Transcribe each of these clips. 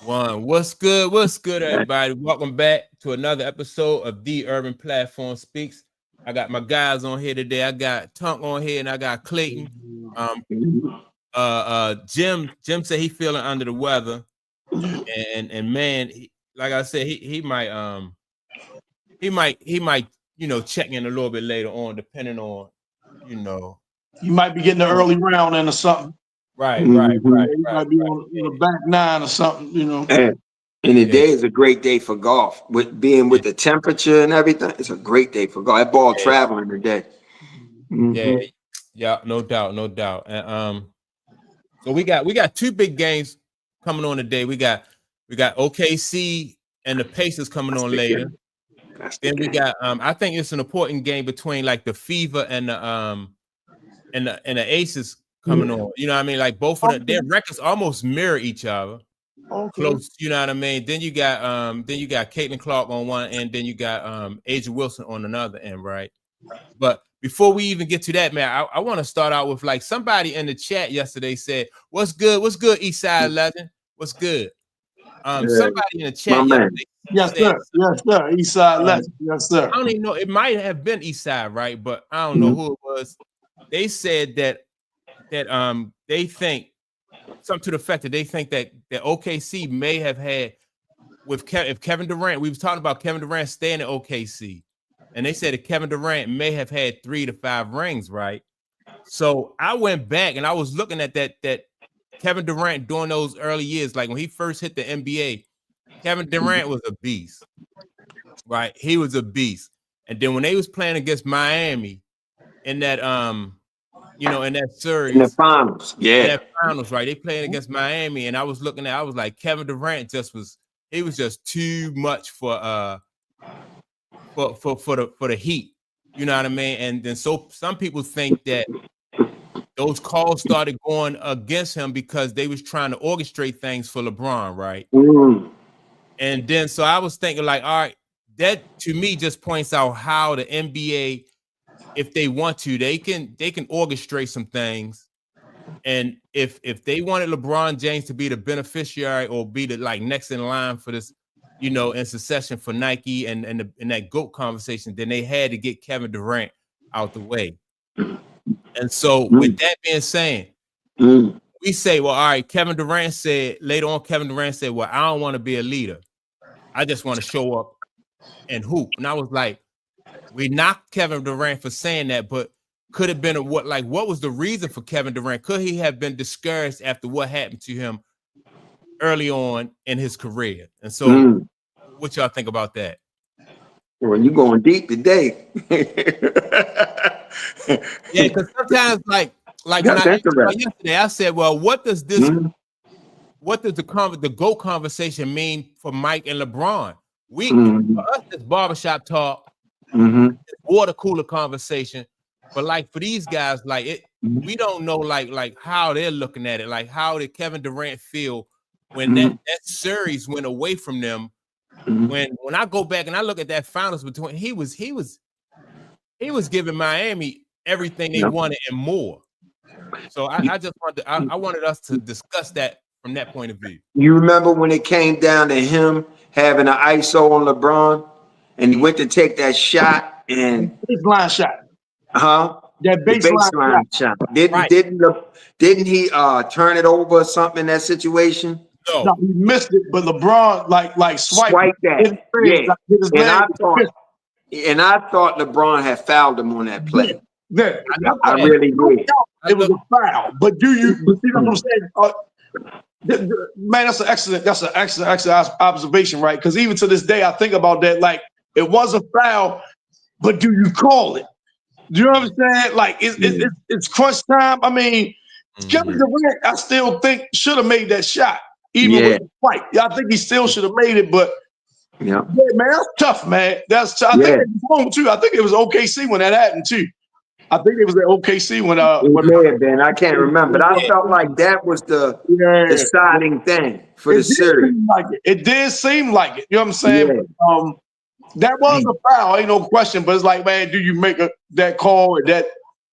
One. What's good? What's good, everybody? Welcome back to another episode of The Urban Platform Speaks. I got my guys on here today. I got Tunk on here and I got Clayton. Jim said he feeling under the weather. And man, like I said, he might check in a little bit later on, depending on, You might be getting the early round in or something. Right. You might be on the back nine or something, And the day is a great day for golf. With the temperature and everything, it's a great day for golf. That ball traveling today. Yeah, no doubt. And so we got two big games coming on today. We got OKC and the Pacers coming on later. Then we got I think it's an important game between like the Fever and the Aces coming on. You know what I mean? Like both of them, their records almost mirror each other. Close, you know what I mean? Then you got Caitlin Clark on one end, then you got Asia Wilson on another end, right? But before we even get to that, man, I want to start out with like somebody in the chat yesterday said, "What's good, Eastside Legend? What's good?" Somebody in the chat yesterday yes, sir. Eastside Legend, yes, sir. I don't even know, it might have been Eastside, right? But I don't know who it was. They said that they think something to the effect that they think that OKC may have had if Kevin Durant, we was talking about Kevin Durant staying at OKC, and they said that Kevin Durant may have had 3 to 5 rings, right? So I went back and I was looking at that Kevin Durant during those early years, like when he first hit the NBA, Kevin Durant was a beast, right? He was a beast. And then when they was playing against Miami in that in that series, in the finals, right? They playing against Miami, and I was like, Kevin Durant was just too much for the Heat. You know what I mean? And then so some people think that those calls started going against him because they was trying to orchestrate things for LeBron, right? And then so I was thinking like, all right, that to me just points out how the NBA, if they want to, they can orchestrate some things. And if they wanted LeBron James to be the beneficiary or be the like next in line for this, in succession for Nike and that GOAT conversation, then they had to get Kevin Durant out the way. And so with that being said, we say, well, all right, Kevin Durant said, well, I don't want to be a leader. I just want to show up and hoop. And I was like, we knocked Kevin Durant for saying that, but could have been what was the reason for Kevin Durant? Could he have been discouraged after what happened to him early on in his career? And so what y'all think about that? Well, you going deep today. Yeah, because sometimes like when yesterday, I said, well, what does the GOAT conversation mean for Mike and LeBron? For us, it's barbershop talk, water cooler conversation. But like for these guys, we don't know like how they're looking at it. Like how did Kevin Durant feel when that series went away from them? When I go back and I look at that finals between, he was giving Miami everything they wanted and more. So I just wanted us to discuss that from that point of view. You remember when it came down to him having an ISO on LeBron, and he went to take that shot and baseline shot. That baseline shot. Didn't he turn it over or something in that situation? No, he missed it, but LeBron like swiped that. And I thought LeBron had fouled him on that play. I really did. It was a foul. But do you see what I'm saying? Man, that's an excellent observation, right? Because even to this day, I think about that. Like, it was a foul, but do you call it? Do you know what I'm saying? Like, it's crunch time. I mean, Kevin Durant, I still think should have made that shot, even with the fight. I think he still should have made it, but man, that's tough, man. That's tough. I think it was home too. I think it was OKC when that happened too. I think it was at OKC when it may have been. I can't remember, but I felt like that was the deciding thing for the series. It did seem like it. You know what I'm saying? Yeah. That was a foul, ain't no question. But it's like, man, do you make that call at that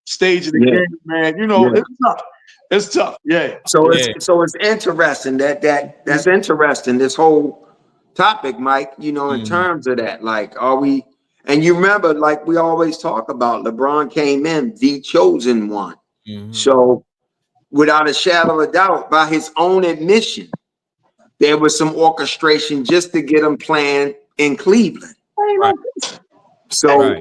stage of the game, man? You know, it's tough. It's tough. Yeah. So it's interesting that's interesting. This whole topic, Mike. You know, in terms of that, like, are we? And you remember, like we always talk about, LeBron came in the chosen one. So, without a shadow of a doubt, by his own admission, there was some orchestration just to get him playing in Cleveland. Right. So,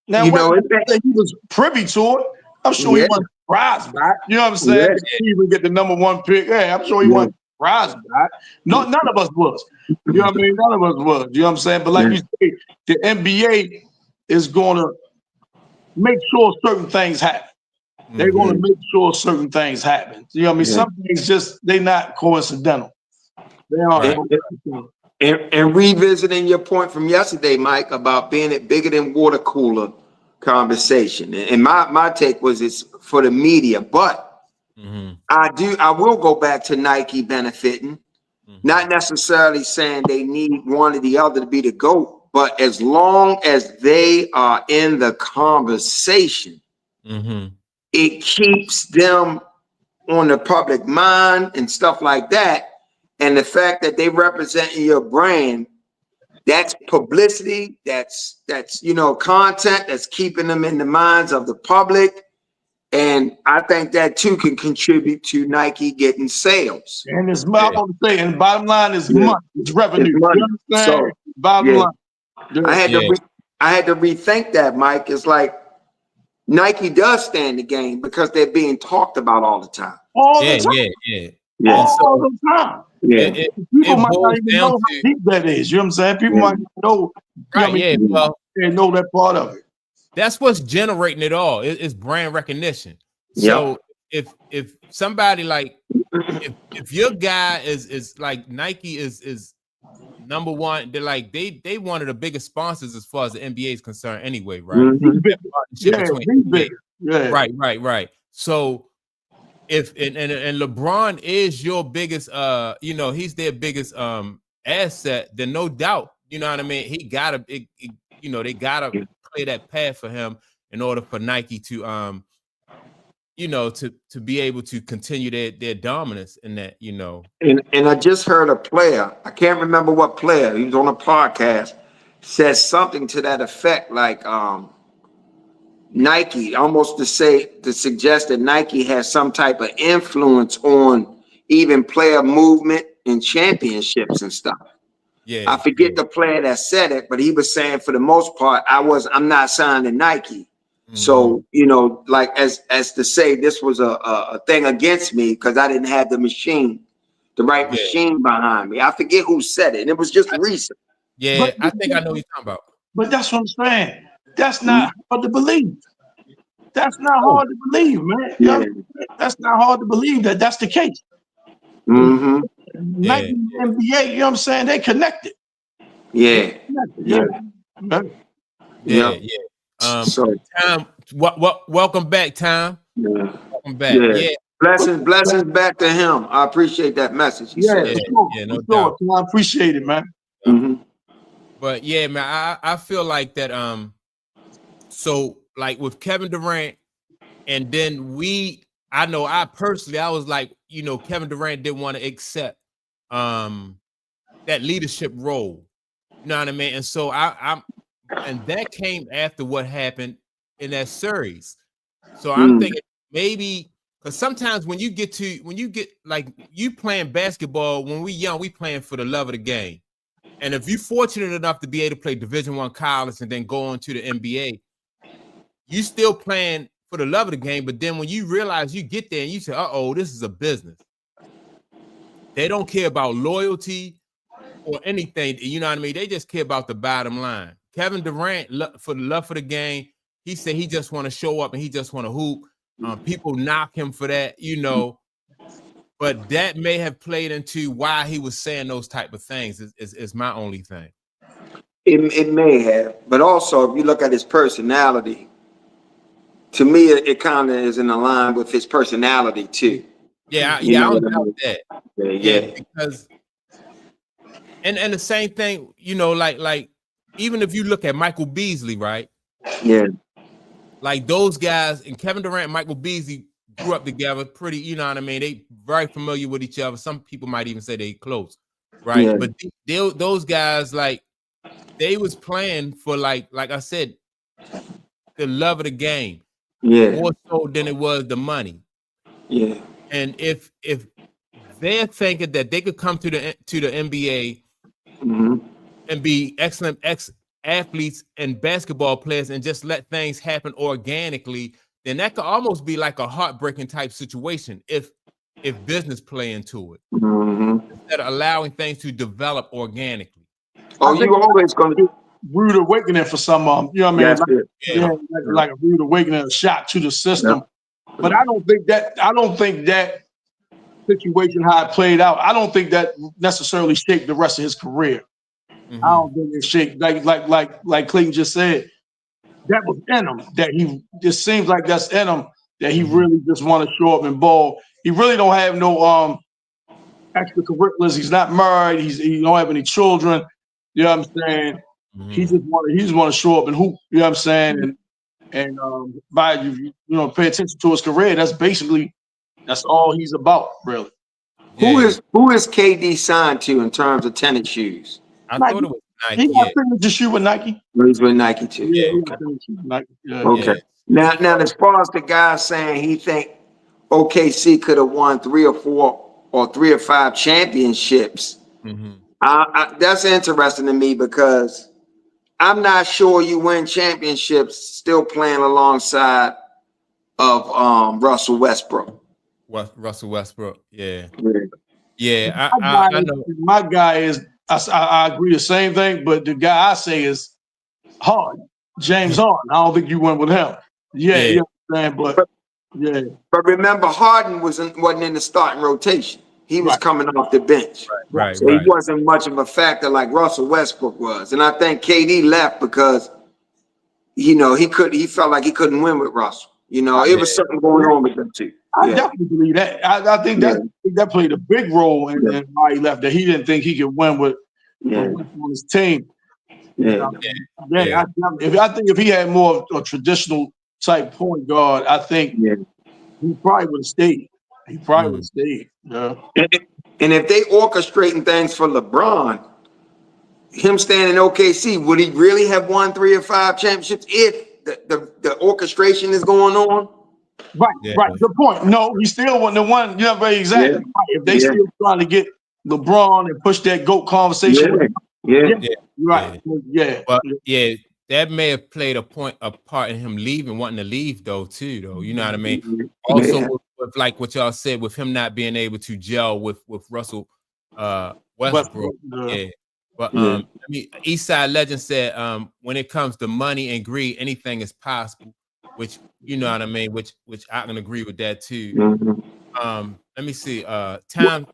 now, you know, he was privy to it. I'm sure he wasn't surprised by it. You know what I'm saying? Cleveland get the #1 pick. Yeah, I'm sure he wasn't surprised by it. No, none of us was. You know what I mean? None of us was. You know what I'm saying? But like you say, the NBA is going to make sure certain things happen. They're going to make sure certain things happen. You know what I mean? Some things they're not coincidental. They are. And revisiting your point from yesterday, Mike, about being it bigger than water cooler conversation. And my take was it's for the media, but I will go back to Nike benefiting, not necessarily saying they need one or the other to be the GOAT, but as long as they are in the conversation, it keeps them on the public mind and stuff like that. And the fact that they represent your brand, that's publicity, that's content that's keeping them in the minds of the public. And I think that too can contribute to Nike getting sales. And it's I'm going to say, and bottom line is money, it's revenue. It's money. You understand? So, bottom line. I had to rethink that, Mike. It's like Nike does stand the game because they're being talked about all the time. All the time. All the time. People might not even know how deep that is. You know what I'm saying? People might know. Well, they know that part of it. That's what's generating it all. It's brand recognition. So if somebody like if your guy is like Nike is #1, they're like they one of the biggest sponsors as far as the NBA is concerned anyway, right? Right. So if and LeBron is your biggest he's their biggest asset, then no doubt, you know what I mean, he gotta they gotta play that path for him in order for Nike to to be able to continue their dominance in that, And I just heard a player, I can't remember what player, he was on a podcast, says something to that effect, like Nike, almost to suggest that Nike has some type of influence on even player movement and championships and stuff. I forget the player that said it, but he was saying for the most part, I'm not signed to Nike. So, like as to say this was a thing against me because I didn't have the right machine behind me. I forget who said it, and it was just recent. I think I know what you're talking about. But that's what I'm saying. That's not hard to believe. That's not hard to believe, man. That's not hard to believe that that's the case. Mm-hmm. Nike and NBA, you know what I'm saying? They connected. So Tom, welcome back, Tom. Welcome back. Blessings back to him. I appreciate that message. No doubt. I appreciate it, man. But yeah, man, I feel like that. So like with Kevin Durant, and then I know I personally, I was like, Kevin Durant didn't want to accept that leadership role. You know what I mean? And so and that came after what happened in that series. So I'm thinking maybe because sometimes when you get like you playing basketball, when we young, we playing for the love of the game. And if you're fortunate enough to be able to play Division I college and then go on to the NBA, you still playing for the love of the game. But then when you realize you get there and you say, this is a business. They don't care about loyalty or anything. You know what I mean? They just care about the bottom line. Kevin Durant, for the love of the game, he said he just want to show up and he just want to hoop. People knock him for that, but that may have played into why he was saying those type of things is my only thing. It may have, but also if you look at his personality, to me, it kind of is in line with his personality too. I don't doubt that. Because and the same thing, like even if you look at Michael Beasley, right? Yeah. Like those guys and Kevin Durant and Michael Beasley grew up together, pretty, you know what I mean? They very familiar with each other. Some people might even say they close, right? Yeah. But those guys, like, they was playing for like I said, the love of the game, Yeah. more so than it was the money. Yeah. And if they're thinking that they could come to the NBA and be excellent athletes and basketball players and just let things happen organically, then that could almost be like a heartbreaking type situation if business play into it instead of allowing things to develop organically. Oh, you always gonna rude awakening for some of them. You know what I mean? That's Like, it. yeah, like a rude awakening, a shock to the system. But I don't think that situation, how it played out, I don't think that necessarily shaped the rest of his career. I don't think it shaped like Clayton just said. That was in him. That he just seems like that's in him. That he really just want to show up and ball. He really don't have no extracurriculars. He's not married. He don't have any children. You know what I'm saying? He just want to show up and hoop. You know what I'm saying? And by you know, pay attention to his career. That's all he's about, really. Who is KD signed to in terms of tennis shoes? I thought it was Nike. He got signature shoe with Nike. He's with Nike too. Yeah, okay. Okay. Now, as far as the guy saying he think OKC could have won 3 or 4 or 3 or 5 championships, that's interesting to me because I'm not sure you win championships still playing alongside of Russell Westbrook. Russell Westbrook, yeah. I know. My guy is. I agree the same thing, but the guy I say is Harden, James Harden. I don't think you went with him. Yeah, you know what I'm saying? But yeah. But remember, Harden wasn't in the starting rotation. He was coming off the bench. Right. So he wasn't much of a factor like Russell Westbrook was. And I think KD left because, you know, he felt like he couldn't win with Russell. You know, it was something going on with them too. I definitely believe that. I think that played a big role in why he left. That he didn't think he could win with on his team. I think if he had more of a traditional type point guard, I think he probably would have stayed. Yeah. And if they orchestrating things for LeBron, him staying in OKC, would he really have won 3 or 5 championships if the orchestration is going on? Right. Good point. No, he still wasn't the one. You know, very exactly. Right. If they still trying to get LeBron and push that GOAT conversation. That may have played a part in him wanting to leave though. You know what I mean? Also with like what y'all said, with him not being able to gel with Russell Westbrook. But I mean, Eastside Legend said when it comes to money and greed, anything is possible, which you know what I mean, which I can agree with that too. Let me see. Time,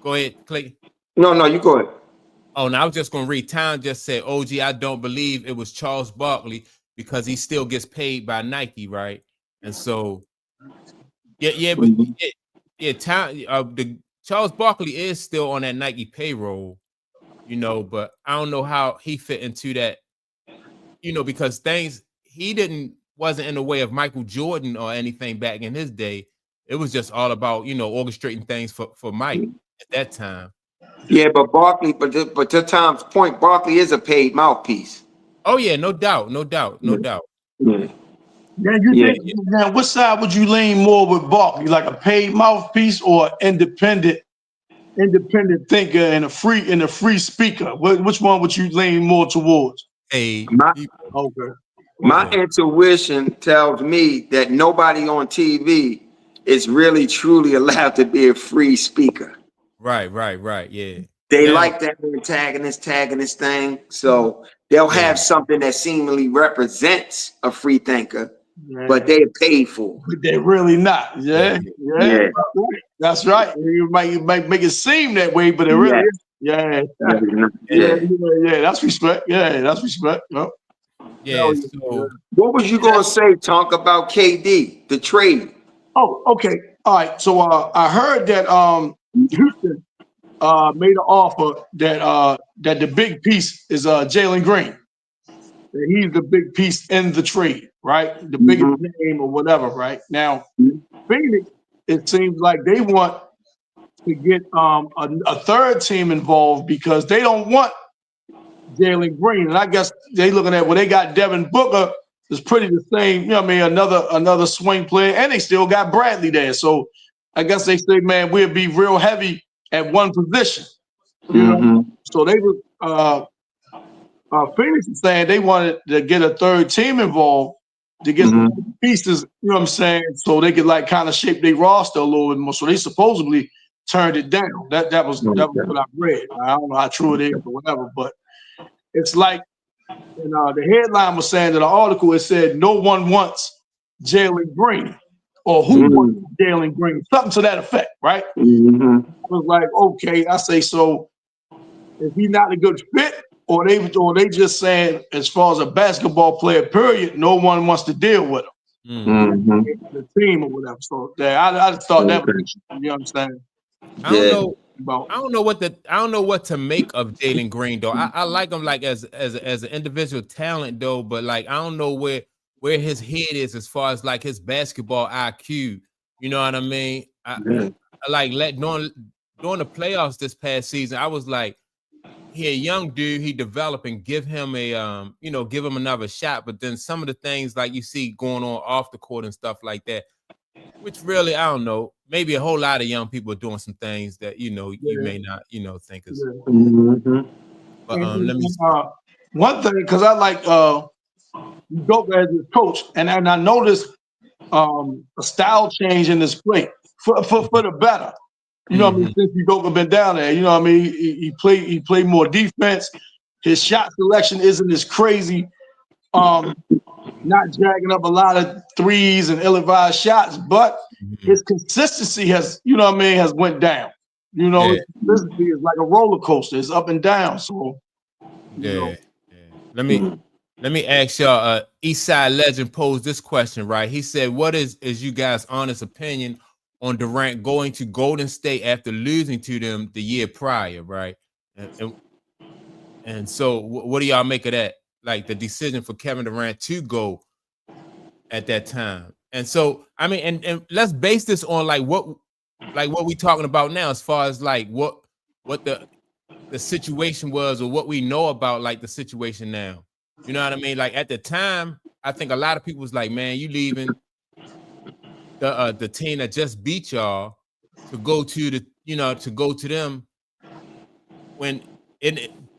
go ahead, Clay. No, you go ahead. Oh, now I was just gonna read. Town just said, OG, I don't believe it was Charles Barkley because he still gets paid by Nike, right? And so the Charles Barkley is still on that Nike payroll, you know, but I don't know how he fit into that, you know, because he wasn't in the way of Michael Jordan or anything back in his day. It was just all about, you know, orchestrating things for Mike at that time. Yeah, but Barkley, but to Tom's point, Barkley is a paid mouthpiece. Oh yeah, no doubt. Yeah. Now, what side would you lean more with Barkley? Like a paid mouthpiece or independent thinker and a free speaker? Which one would you lean more towards? My intuition tells me that nobody on TV is really truly allowed to be a free speaker. Right. Yeah. They like that antagonist thing. So they'll have something that seemingly represents a free thinker, but they're paid for. But they're really not. Yeah. That's right. You might make it seem that way, but it really is. Yeah. That's respect. That's respect. Yeah. So what was you gonna say, Tonk, about KD, the trade? Oh, okay. All right. So I heard that Houston made an offer that the big piece is Jalen Green. That he's the big piece in the trade. right? The biggest name or whatever, right? Now, Phoenix, it seems like they want to get a third team involved because they don't want Jalen Green. And I guess they looking at, well, they got Devin Booker is pretty the same, you know what I mean, another swing player, and they still got Bradley there. So I guess they say, man, we'll be real heavy at one position. You know? So they were Phoenix is saying they wanted to get a third team involved to get some pieces, you know what I'm saying, so they could like kind of shape their roster a little bit more. So they supposedly turned it down. That was what I read. I don't know how true it is or whatever, but it's like, and the headline was saying that the article, it said no one wants Jalen Green, or who wants Jalen Green, something to that effect, right? I was like, okay, I say, so is he not a good fit, or they just saying as far as a basketball player, period, no one wants to deal with him, the team or whatever. So yeah, I just thought that was, you know what I'm saying? I don't know. I don't know what to make of Jalen Green though. I like him like as an individual talent though, but like I don't know where his head is as far as like his basketball IQ. You know what I mean? I like during the playoffs this past season, I was like, he a young dude, he developing, give him a give him another shot. But then some of the things like you see going on off the court and stuff like that, which really, I don't know, maybe a whole lot of young people are doing some things that, you may not, think is. But let me one thing, because I like Udoka as his coach, and I noticed a style change in this play for the better. You know what I mean? Since Udoka been down there, you know what I mean? He played more defense. His shot selection isn't as crazy. Not dragging up a lot of threes and ill-advised shots, but his consistency has, you know what I mean, has went down. You know, his consistency is like a roller coaster. It's up and down. So, yeah. Let me ask y'all. Eastside Legend posed this question, right? He said, "What is you guys' honest opinion on Durant going to Golden State after losing to them the year prior, right? And so, what do y'all make of that? Like the decision for Kevin Durant to go at that time. And so, I mean, and let's base this on like what we talking about now, as far as like what the situation was, or what we know about like the situation now. You know what I mean? Like at the time, I think a lot of people was like, man, you leaving the team that just beat y'all to go to them when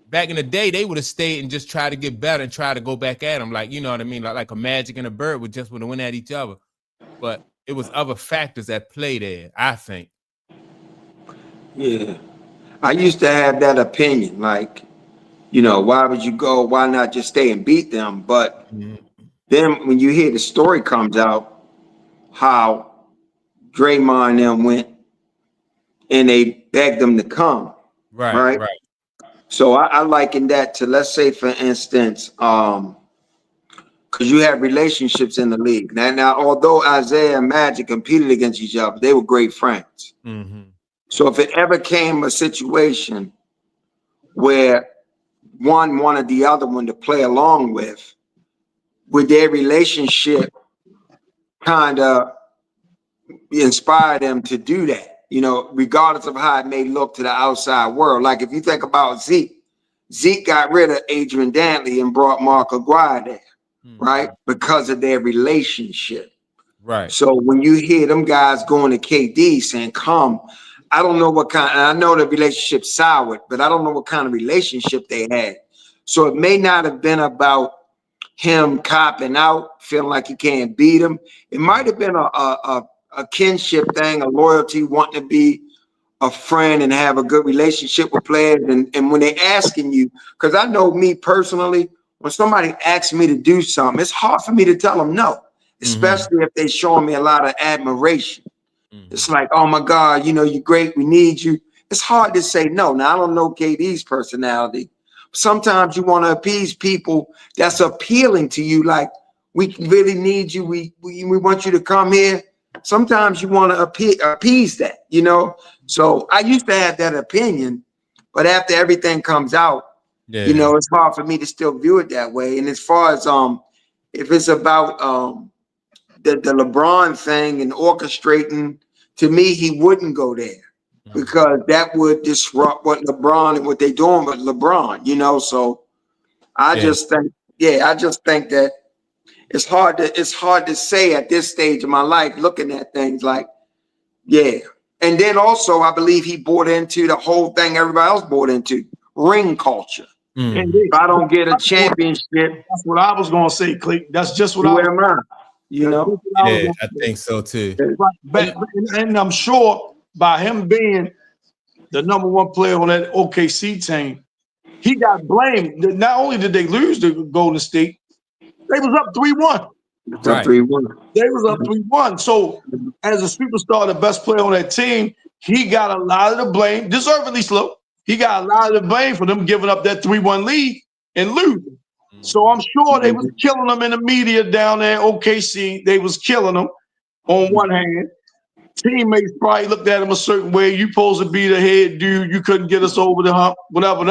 back in the day, they would have stayed and just try to get better and try to go back at them. Like, you know what I mean? Like a Magic and a Bird would just want to win at each other. But it was other factors at play there, I think. Yeah. I used to have that opinion. Like, why would you go? Why not just stay and beat them? But then when you hear the story comes out, how Draymond and them went and they begged them to come. Right. So I liken that to, let's say, for instance, because you have relationships in the league. Now, although Isaiah and Magic competed against each other, they were great friends. So if it ever came a situation where one wanted the other one to play along with, would their relationship kind of inspire them to do that? Regardless of how it may look to the outside world. Like if you think about Zeke got rid of Adrian Dantley and brought Mark Aguirre there, right? Because of their relationship. Right. So when you hear them guys going to KD saying, come, I don't know what kind, and I know the relationship soured, but I don't know what kind of relationship they had. So it may not have been about him copping out, feeling like he can't beat him. It might have been a kinship thing, a loyalty, wanting to be a friend and have a good relationship with players. And when they asking you, because I know me personally, when somebody asks me to do something, it's hard for me to tell them no, especially if they showing me a lot of admiration. It's like, oh my God, you're great, we need you. It's hard to say no. Now, I don't know KD's personality. Sometimes you want to appease people that's appealing to you, like, we really need you, we want you to come here. Sometimes you want to appease that, So I used to have that opinion, but after everything comes out, it's hard for me to still view it that way. And as far as if it's about the LeBron thing and orchestrating, to me, he wouldn't go there because that would disrupt what LeBron and what they're doing with LeBron, you know. So I just think that it's hard to say at this stage of my life, looking at things like, yeah. And then also, I believe he bought into the whole thing everybody else bought into, ring culture. And If I don't get a championship, that's what I was gonna say, Clayton. That's just what who I was. am I? You know? Yeah, I think so too. Right. And I'm sure by him being the #1 player on that OKC team, he got blamed. Not only did they lose to Golden State, they was up 3-1. It's up 3-1. They was up 3-1. So as a superstar, the best player on that team, he got a lot of the blame, deservedly so. He got a lot of the blame for them giving up that 3-1 lead and losing. So I'm sure they was killing them in the media down there at OKC. They was killing them on one hand. Teammates probably looked at him a certain way. You supposed to be the head dude. You couldn't get us over the hump, whatever.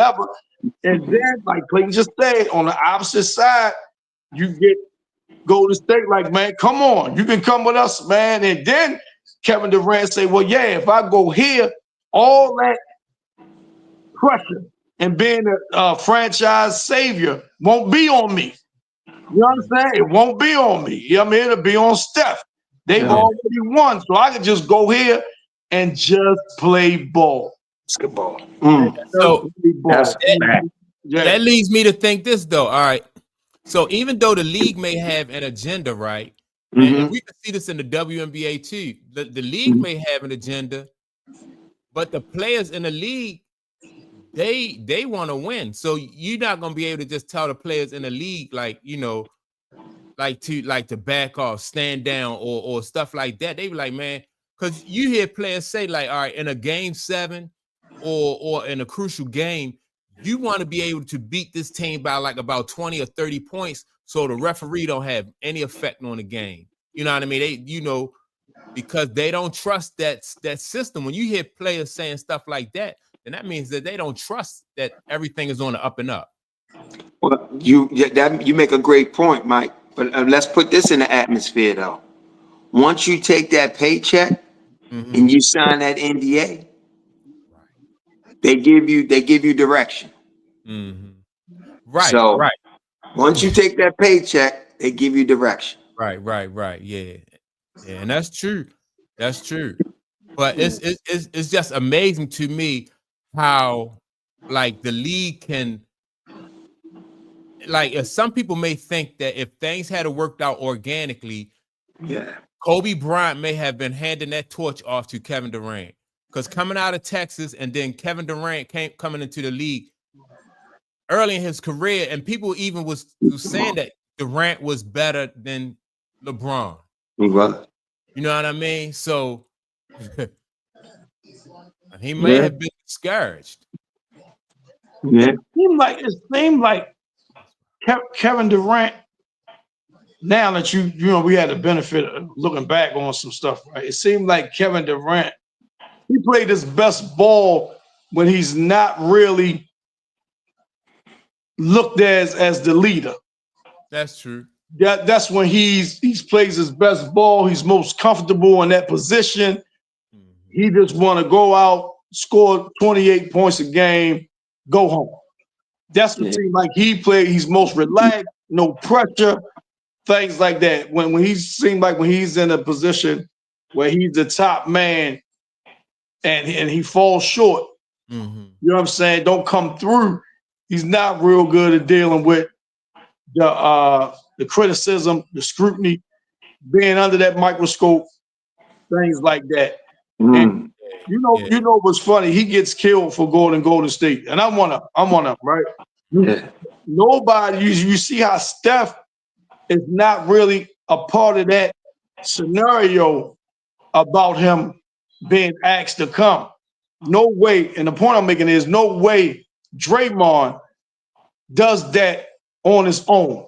And then, like Clayton just said, on the opposite side, you get Golden State like, man, come on. You can come with us, man. And then Kevin Durant say, well, yeah, if I go here, all that pressure and being a franchise savior won't be on me. You know what I'm saying? It won't be on me. I'm here to be on Steph. They've already won, so I can just go here and just play ball. Basketball. So that leads me to think this, though. All right. So even though the league may have an agenda, right? And we can see this in the WNBA too. The league may have an agenda, but the players in the league, they want to win. So you're not gonna be able to just tell the players in the league, like, you know, like to back off, stand down, or stuff like that. They be like, man, because you hear players say, like, all right, in a game 7 or in a crucial game, you want to be able to beat this team by like about 20 or 30 points, so the referee don't have any effect on the game. You know what I mean? They, you know, because they don't trust that system. When you hear players saying stuff like that, then that means that they don't trust that everything is on the up and up. Well, you make a great point, Mike. But let's put this in the atmosphere, though. Once you take that paycheck and you sign that NDA, they give you direction. Right. So right. Once you take that paycheck, they give you direction. Right. Yeah, and that's true. That's true. But it's just amazing to me how, like, the league can, like, if some people may think that if things had worked out organically, Kobe Bryant may have been handing that torch off to Kevin Durant, because coming out of Texas and then Kevin Durant coming into the league early in his career, and people even was saying that Durant was better than LeBron. He was. You know what I mean? So he may have been discouraged. It seemed like Kevin Durant, now that you know, we had the benefit of looking back on some stuff, right? It seemed like Kevin Durant, he played his best ball when he's not really looked as the leader. That's true. That's when he plays his best ball. He's most comfortable in that position. He just want to go out, score 28 points a game, go home. That's what seemed like he played. He's most relaxed, no pressure, things like that. When he seemed like when he's in a position where he's the top man and he falls short, you know what I'm saying? Don't come through. He's not real good at dealing with the criticism, the scrutiny, being under that microscope, things like that. And you know what's funny? He gets killed for going to Golden State, and I'm one of them, right? Nobody. You see how Steph is not really a part of that scenario about him being asked to come. No way. And the point I'm making is no way Draymond does that on his own.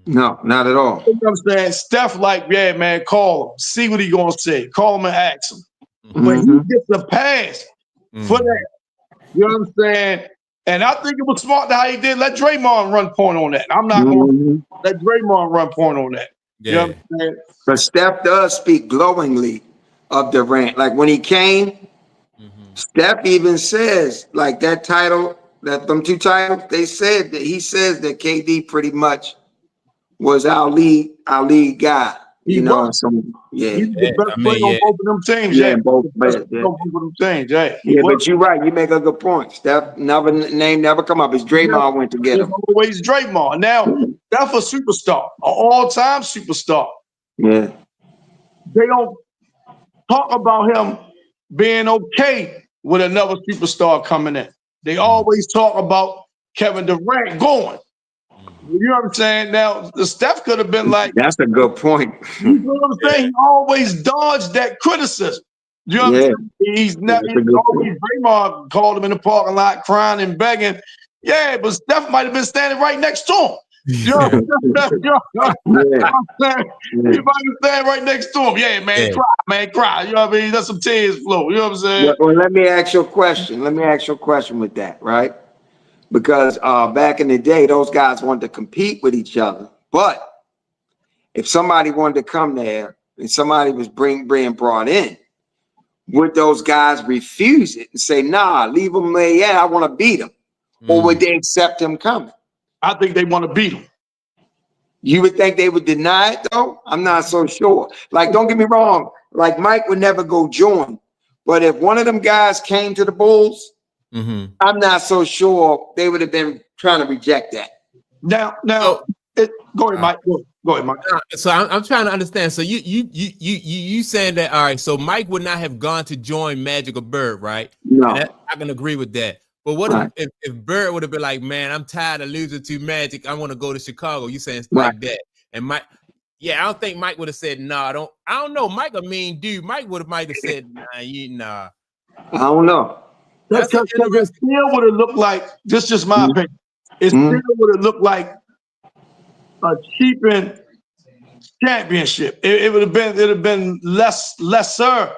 No, not at all. You know what I'm saying? Steph, like, yeah, man, call him. See what he gonna say. Call him and ask him. When he gets a pass for that, you know what I'm saying? And I think it was smart how he did. Let Draymond run point on that. I'm not going to let Draymond run point on that. Yeah. You know what I'm saying? But Steph does speak glowingly of Durant. Like when he came, Steph even says, like that title, that them 2 titles, they said that he says that KD pretty much was our lead guy. He You know, was. so He yeah. was the best player on both of them teams. Yeah, Yeah, both the best players. player Yeah. on both of them teams. Yeah, he Yeah, was. but you're right. You make a good point. Steph never come up. It's Draymond went to get It's him. always Draymond. Now, that's a superstar, an all-time superstar. Yeah. They don't talk about him being okay with another superstar coming in. They always talk about Kevin Durant going. You know what I'm saying? Now, the Steph could have been like, That's a good point. you know what I'm saying? He always dodged that criticism. You know what I'm saying? He's never That's a good always Draymond called him in the parking lot crying and begging. Yeah, but Steph might have been standing right next to him. You know what I'm saying? He might have standing right next to him. Yeah, man, cry. You know what I mean? Let some tears flow. You know what I'm saying? Well, let me ask you a question. With that, right? Because back in the day, those guys wanted to compete with each other. But if somebody wanted to come there and somebody was being brought in, would those guys refuse it and say, nah, leave him there? Yeah, I want to beat him. Or would they accept him coming? I think they want to beat him. You would think they would deny it, though? I'm not so sure. Like, don't get me wrong. Like, Mike would never go join. But if one of them guys came to the Bulls, I'm not so sure they would have been trying to reject that. Now, go ahead, Mike. Go ahead, Mike. So I'm trying to understand. So you saying that, all right, so Mike would not have gone to join Magic or Bird, right? No. And I can agree with that. But what if Bird would have been like, man, I'm tired of losing to Magic. I want to go to Chicago. You saying like that. And Mike, I don't think Mike would have said, I don't know. Mike a mean dude. Mike might have said, nah. I don't know. Because it still would have looked like, this is just my opinion. It still would have looked like a cheapened championship. It would have been lesser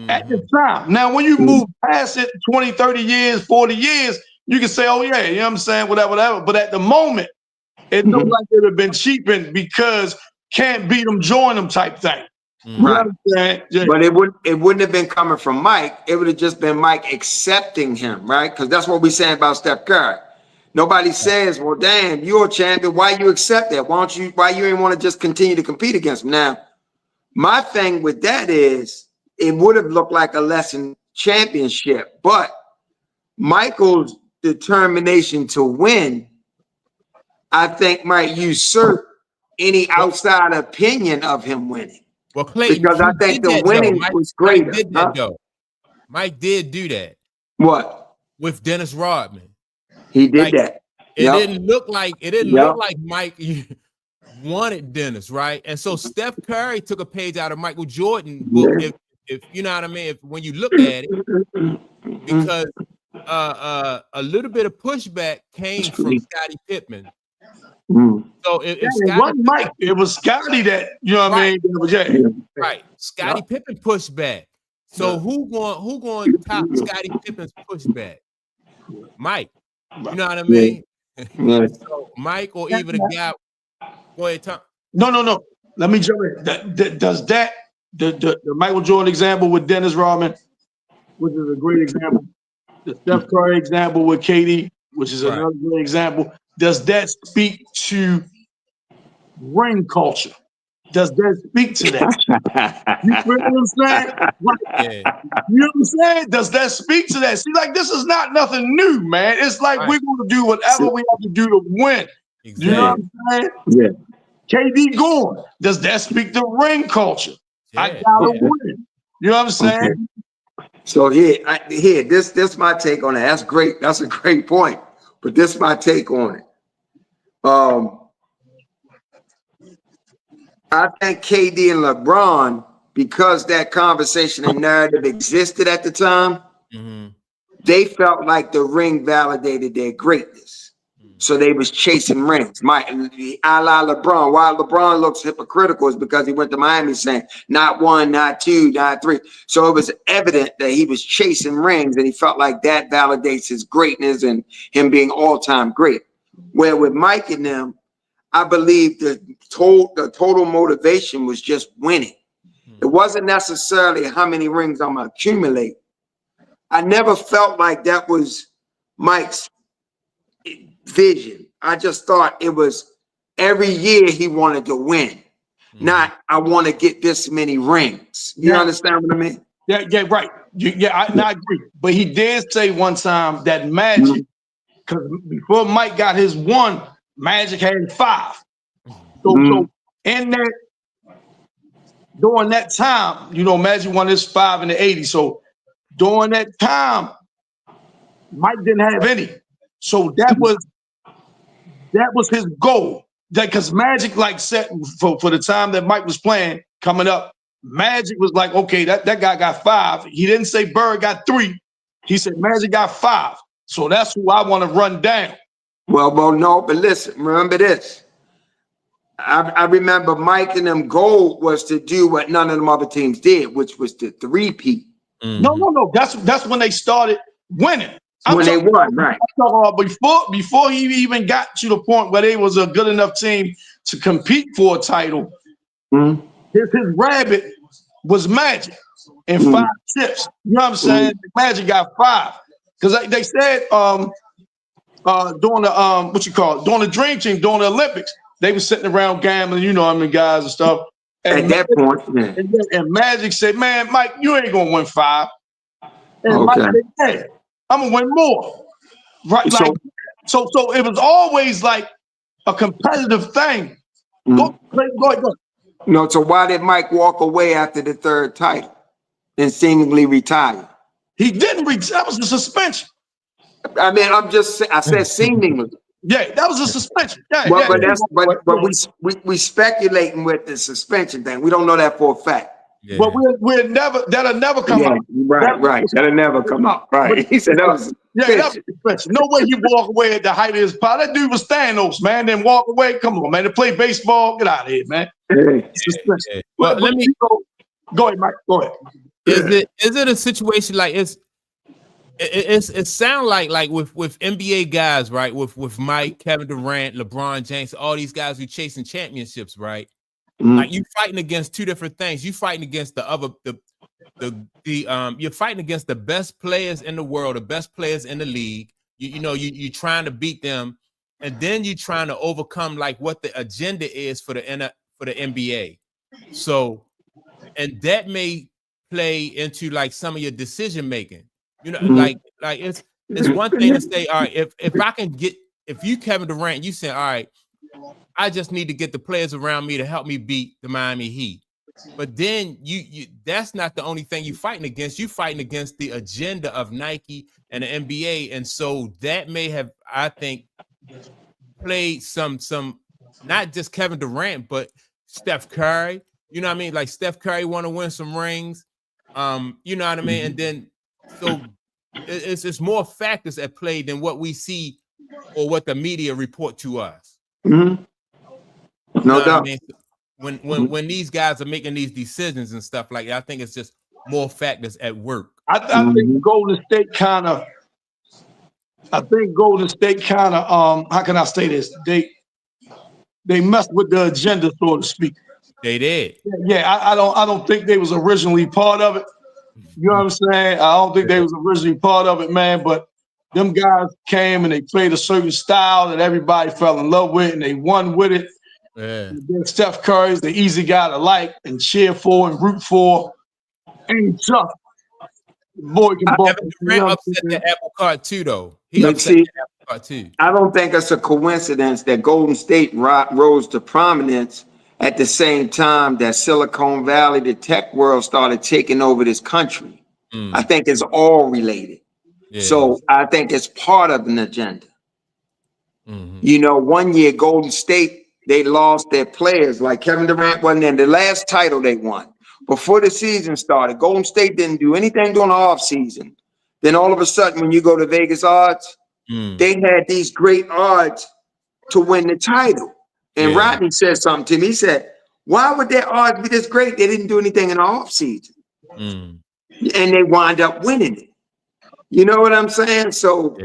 at the time. Now, when you move past it 20, 30 years, 40 years, you can say, oh yeah, you know what I'm saying, whatever. But at the moment, it looked like it would have been cheapened because can't beat them, join them type thing. Right. Yeah. But it wouldn't have been coming from Mike. It would have just been Mike accepting him, right? Because that's what we're saying about Steph Curry. Nobody says, well, damn, you're a champion. Why you accept that? Why you ain't want to just continue to compete against him? Now, my thing with that is it would have looked like a lesson championship, but Michael's determination to win, I think, might usurp any outside opinion of him winning. Well, Clayton, because I think the winning was greater. Mike did that, though. Mike did do that. What? With Dennis Rodman. He did that. It didn't look like Mike wanted Dennis, right? And so Steph Curry took a page out of Michael Jordan book, if you know what I mean, when you look at it, because a little bit of pushback came from Scottie Pippen. So if it wasn't Mike, it was Scottie that, you know what I mean? Right. Scottie Pippen pushed back. So who going to top Scottie Pippen's pushback? Mike. You know what I mean? So Mike or even a guy. Go ahead, Tom. No. Let me jump in. Does that the Michael Jordan example with Dennis Rodman, which is a great example, the Steph Curry example with KD, which is another great example, does that speak to ring culture? Does that speak to that? You feel what I'm saying? You know what I'm saying? Does that speak to that? See, like, this is not nothing new, man. It's like we're going to do whatever we have to do to win. Exactly. You know what I'm saying? Yeah. KD going. Does that speak to ring culture? I gotta win. You know what I'm saying? So this my take on it. That's great. That's a great point. But this is my take on it. I think KD and LeBron, because that conversation and narrative existed at the time, they felt like the ring validated their greatness. So they was chasing rings. A la LeBron. Why LeBron looks hypocritical is because he went to Miami saying not one, not two, not three. So it was evident that he was chasing rings, and he felt like that validates his greatness and him being all-time great. Where with Mike and them, I believe the total motivation was just winning. It wasn't necessarily how many rings I'm gonna accumulate. I never felt like that was Mike's vision. I just thought it was every year he wanted to win, not I want to get this many rings. You understand what I mean? Yeah, right. I agree. But he did say one time that Magic, because before Mike got his one, Magic had 5. So in that, during that time, Magic won his 5 in the 80s. So during that time, Mike didn't have any. So that was his goal. Because Magic set for the time that Mike was playing coming up, Magic was like, okay, that guy got 5. He didn't say Bird got 3. He said Magic got 5. So that's who I want to run down. Well, no, but listen, remember this. I remember Mike and them goal was to do what none of them other teams did, which was to three-peat. No. That's when they started winning. When they won, right? Before he even got to the point where they was a good enough team to compete for a title, his rabbit was Magic and 5 chips. You know what I'm saying? Magic got 5 because they said during the during the Dream Team, during the Olympics, they were sitting around gambling. Guys and stuff. And at that point, and Magic said, "Man, Mike, you ain't gonna win 5." And Mike said, "Hey, I'm gonna win more." Right? So it was always like a competitive thing. Go ahead. No, so why did Mike walk away after the 3rd title and seemingly retire? He didn't retire. That was a suspension. I mean, I said seemingly. Yeah, that was a suspension. But we speculating with the suspension thing. We don't know that for a fact. Yeah. But that'll never come out. Right. That'll never come out. Right. He said that was suspension. No way he walk away at the height of his power. That dude was Thanos, man. Then walk away. Come on, man. To play baseball, get out of here, man. Suspension. Well, let me go ahead, Mike. Go ahead. Is it a situation like it sound like with NBA guys, right? With Mike, Kevin Durant, LeBron James, all these guys who chasing championships, right? Like you fighting against 2 different things. You fighting against you're fighting against the best players in the world, the best players in the league. You trying to beat them, and then you trying to overcome what the agenda is for the NBA. So, and that may play into some of your decision making. It's one thing to say, all right, if you Kevin Durant, you say, all right, I just need to get the players around me to help me beat the Miami Heat. But then you that's not the only thing you're fighting against. You're fighting against the agenda of Nike and the NBA. And so that may have, I think, played some not just Kevin Durant, but Steph Curry. You know what I mean? Like Steph Curry want to win some rings. You know what I mean? And then so it's more factors at play than what we see or what the media report to us. No doubt. I mean? When these guys are making these decisions and stuff like that, I think it's just more factors at work. I think Golden State kind of. How can I say this? They messed with the agenda, so to speak. They did. Yeah, I don't think they was originally part of it. You know what I'm saying? I don't think they was originally part of it, man. But them guys came and they played a certain style that everybody fell in love with, and they won with it. Yeah. And then Steph Curry's the easy guy to like and cheer for and root for. And tough. Boy can ball. Kevin Durant upset the apple cart too, though. He upset the apple cart too. I don't think it's a coincidence that Golden State rose to prominence at the same time that Silicon Valley, the tech world, started taking over this country. I think it's all related. Yeah. So I think it's part of an agenda. You know, one year Golden State, they lost their players. Like Kevin Durant wasn't in the last title they won. Before the season started, Golden State didn't do anything during the off season. Then all of a sudden, when you go to Vegas odds, they had these great odds to win the title. And Rodney said something to me. He said, why would their odds be this great? They didn't do anything in the offseason. And they wind up winning it. You know what I'm saying? So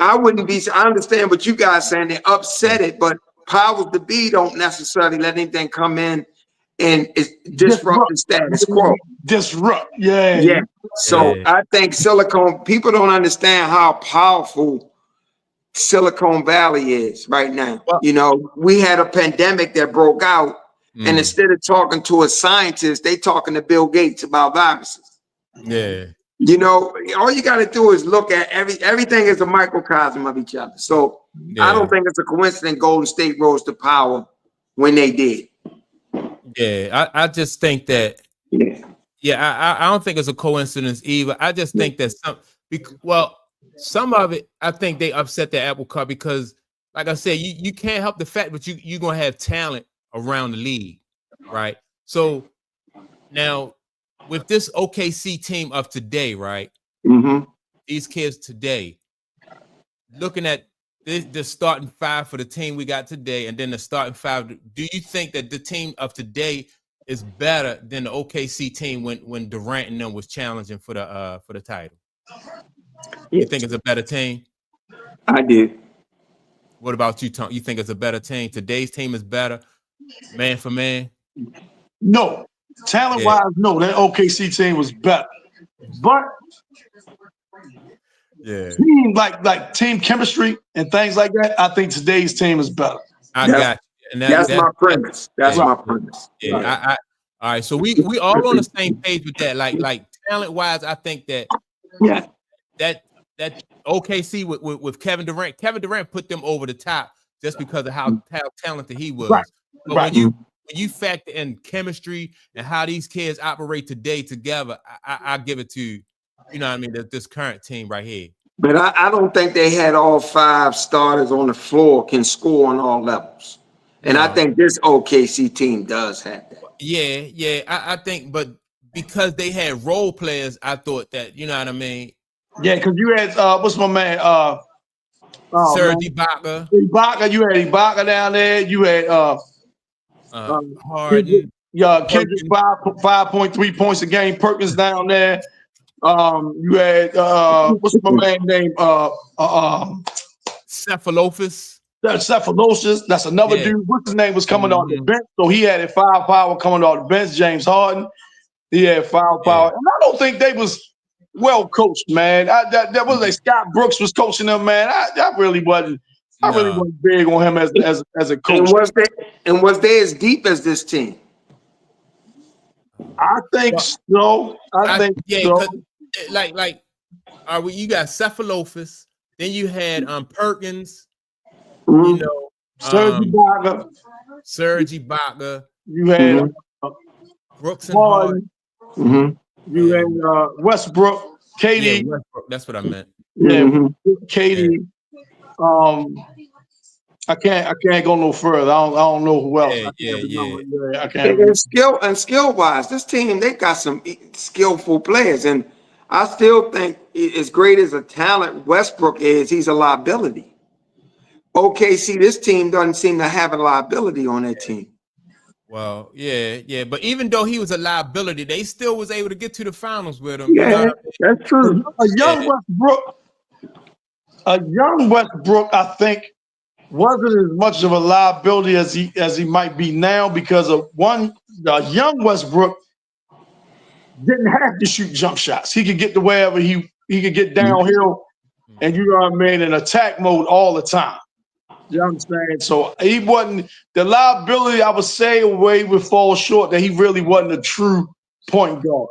I understand what you guys saying. They upset it, but powers to be don't necessarily let anything come in and disrupt the status quo. Disrupt, So I think people don't understand how powerful Silicon Valley is right now. Well, you know, we had a pandemic that broke out, and instead of talking to a scientist, they talking to Bill Gates about viruses. You know, all you got to do is look at everything is a microcosm of each other. So I don't think it's a coincidence Golden State rose to power when they did. I just think that. I don't think it's a coincidence either. I just think that some of it, I think they upset the apple cart because, like I said, you can't help the fact that you're gonna have talent around the league, right? So now with this OKC team of today, right? These kids today, looking at the starting five for the team we got today, and then the starting five. Do you think that the team of today is better than the OKC team when Durant and them was challenging for the title? You think it's a better team? I do. What about you, Tom? You think it's a better team? Today's team is better, man for man? No. Talent-wise, no. That OKC team was better. But team like team chemistry and things like that, I think today's team is better. I got you. And that's my premise. That's my premise. All right. So we all on the same page with that. Like talent-wise, I think that that OKC with Kevin Durant put them over the top just because of how talented he was. But when you factor in chemistry and how these kids operate today together, I give it to you know what I mean, this current team right here. But I don't think they had all five starters on the floor can score on all levels. And I think this OKC team does have that. I think, but because they had role players, I thought that, you know what I mean? Yeah, because you had what's my man? Serge Ibaka. You had Ibaka down there. You had Harden. Kendrick 5.3 points a game. Perkins down there. You had what's my man name? Cephalopoulos. Cephalopoulos. That's another dude. What's his name was coming off the bench, so he had a firepower coming off the bench. James Harden. He had firepower, and I don't think they was well coached, man. That was like Scott Brooks was coaching them, man. I really wasn't. I really wasn't big on him as a coach. And was they as deep as this team? I think so. I think so. Like, you got Cephalopoulos, then you had Perkins, you know, Serge Ibaka. You had Brooks and Harden. You had Westbrook, Katie. Westbrook, that's what I meant. Katie. I can't go no further. I don't know who else. I can't. And skill wise, this team, they got some skillful players, and I still think as great as a talent Westbrook is, he's a liability. OKC, this team doesn't seem to have a liability on that team. Well, yeah. But even though he was a liability, they still was able to get to the finals with him. Yeah, that's true. A young Westbrook, I think, wasn't as much of a liability as he might be now because of the young Westbrook didn't have to shoot jump shots. He could get to wherever he could get downhill, and you know what I mean, in attack mode all the time. You know what I'm saying? So he wasn't the liability. I would say where he would fall short that he really wasn't a true point guard.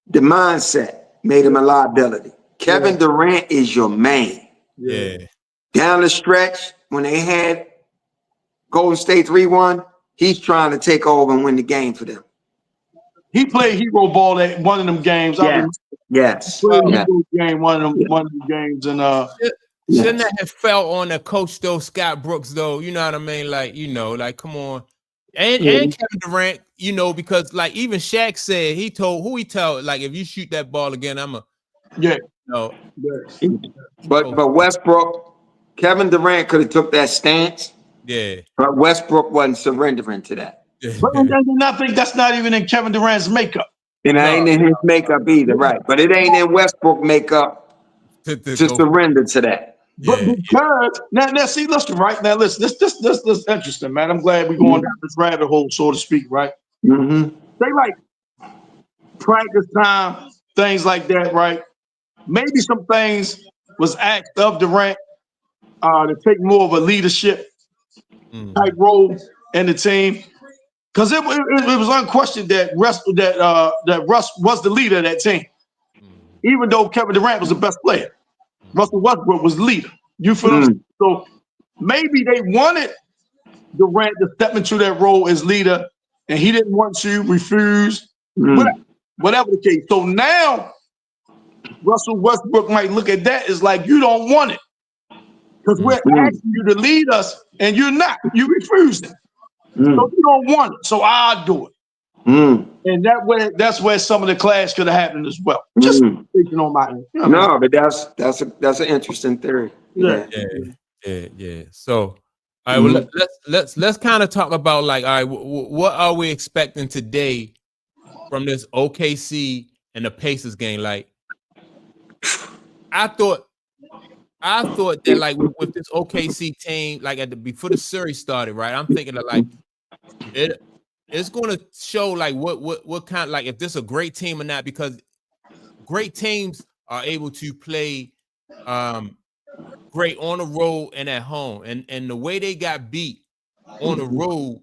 The mindset made him a liability. Kevin Durant is your man. Yeah. Down the stretch, when they had Golden State 3-1, he's trying to take over and win the game for them. He played hero ball at one of them games. Yes. Game, one of them games, and shouldn't that have fell on the coach though, Scott Brooks though? You know what I mean? Like come on, and Kevin Durant, because like even Shaq said he told like if you shoot that ball again, No. But Westbrook, Kevin Durant could have took that stance. Yeah. But Westbrook wasn't surrendering to that. But I think that's not even in Kevin Durant's makeup. And it ain't in his makeup either, right? But it ain't in Westbrook makeup to surrender to that. But because now see, listen, right now, listen, this interesting, man. I'm glad we're going down this rabbit hole, so to speak, right? Mm-hmm. They like practice time, things like that, right? Maybe some things was asked of Durant to take more of a leadership type role in the team. Because it was unquestioned that Russ was the leader of that team. Even though Kevin Durant was the best player. Russell Westbrook was the leader. You feel what I'm saying? So maybe they wanted Durant to step into that role as leader, and he didn't want to, refuse, whatever the case. So now Russell Westbrook might look at that as like, you don't want it. Because we're asking you to lead us, and you're not. You refuse it. So you don't want it. So I'll do it. And that's where some of the clash could have happened as well. Just thinking on my end. You know but that's an interesting theory. Yeah. So, all right, well, let's kind of talk about like, all right, what are we expecting today from this OKC and the Pacers game? Like, I thought that like with this OKC team, like before the series started, right? I'm thinking of like it's going to show like what kind of, like if this is a great team or not, because great teams are able to play great on the road and at home, and the way they got beat on the road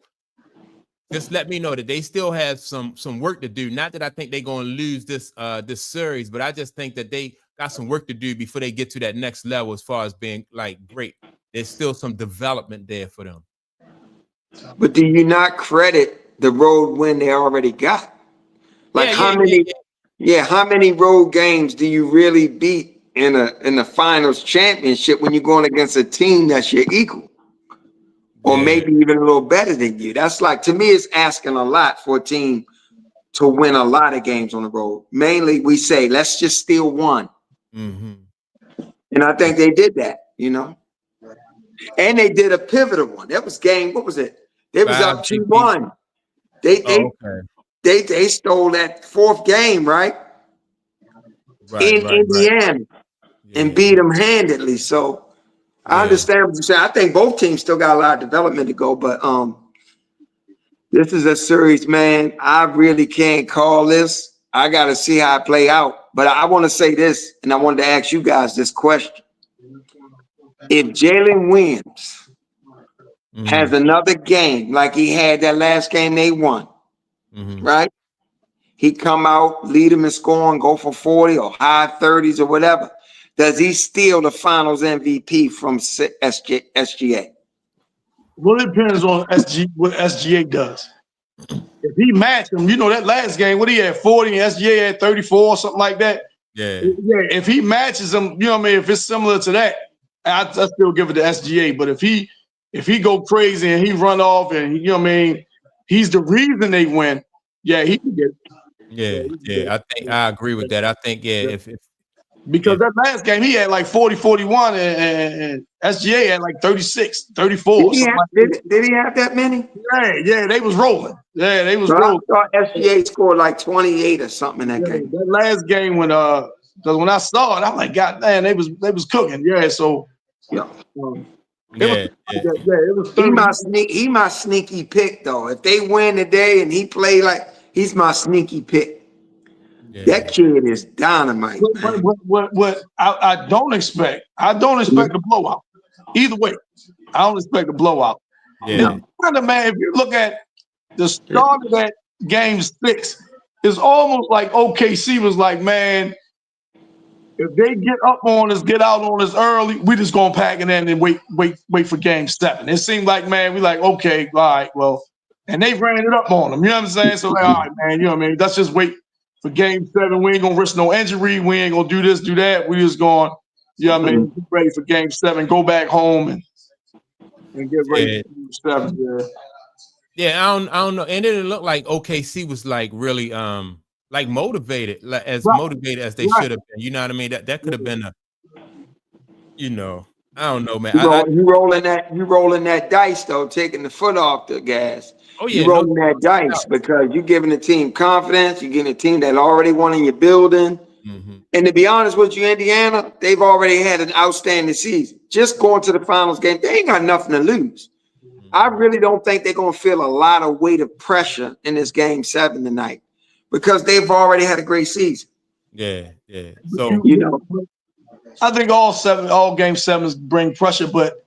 just let me know that they still have some work to do. Not that I think they're going to lose this series, but I just think that they got some work to do before they get to that next level as far as being like great. There's still some development there for them. But do you not credit the road win they already got? Like how many road games do you really beat in the finals championship when you're going against a team that's your equal? Or maybe even a little better than you? That's like, to me, it's asking a lot for a team to win a lot of games on the road. Mainly, we say, let's just steal one. And I think they did that, you know? And they did a pivotal one. That was game, what was it? They was up 2-1. They stole that fourth game, right? In Indiana and beat them handedly. So I understand what you're saying. I think both teams still got a lot of development to go, but this is a series, man. I really can't call this. I got to see how it play out. But I want to say this, and I wanted to ask you guys this question. If Jalen Williams has another game like he had that last game they won, right? He come out, lead him in scoring, go for 40 or high 30s or whatever. Does he steal the finals MVP from SGA? Well, it depends on what SGA does. If he matched him, you know, that last game, what he had 40 and SGA had 34 or something like that. Yeah. If he matches him, you know what I mean? If it's similar to that, I still give it to SGA. But if he go crazy and he run off and, you know what I mean, he's the reason they win, he can get it. Yeah. I think I agree with that. I think, because that last game, he had like 40, 41, and SGA had like 36, 34. Did he have that many? Yeah, they was rolling. Yeah, they was rolling. I thought SGA scored like 28 or something in that game. That last game because when I saw it, I'm like, God damn, they was cooking. Yeah, so it was he my sneaky pick though. If they win today and he play like, he's my sneaky pick. That kid is dynamite. What I don't expect a blowout. Either way, I don't expect a blowout. Yeah. Now, man, if you look at the start of that game 6, it's almost like OKC was like, man, if they get up on us, get out on us early, we just gonna pack it in and wait for game 7. It seemed like, man, we like, okay, all right, well, and they ran it up on them. You know what I'm saying? So like, all right, man, you know what I mean? Let's just wait for game 7. We ain't gonna risk no injury. We ain't gonna do this, do that. We just going, you know what I mean, get ready for game 7, go back home and get ready for game 7. Yeah, I don't know. And it didn't look like OKC was like really like motivated, like as Right. motivated as they Right. should have been. You know what I mean? That could have been a, you know, I don't know, man. You rolling that dice though, taking the foot off the gas. Oh You yeah, no rolling that dice because you're giving the team confidence. You're giving a team that already won in your building. Mhm. And to be honest with you, Indiana, they've already had an outstanding season. Just going to the finals game, they ain't got nothing to lose. I really don't think they're going to feel a lot of weight of pressure in this game 7 tonight because they've already had a great season. Yeah. So You know, I think all game 7s bring pressure, but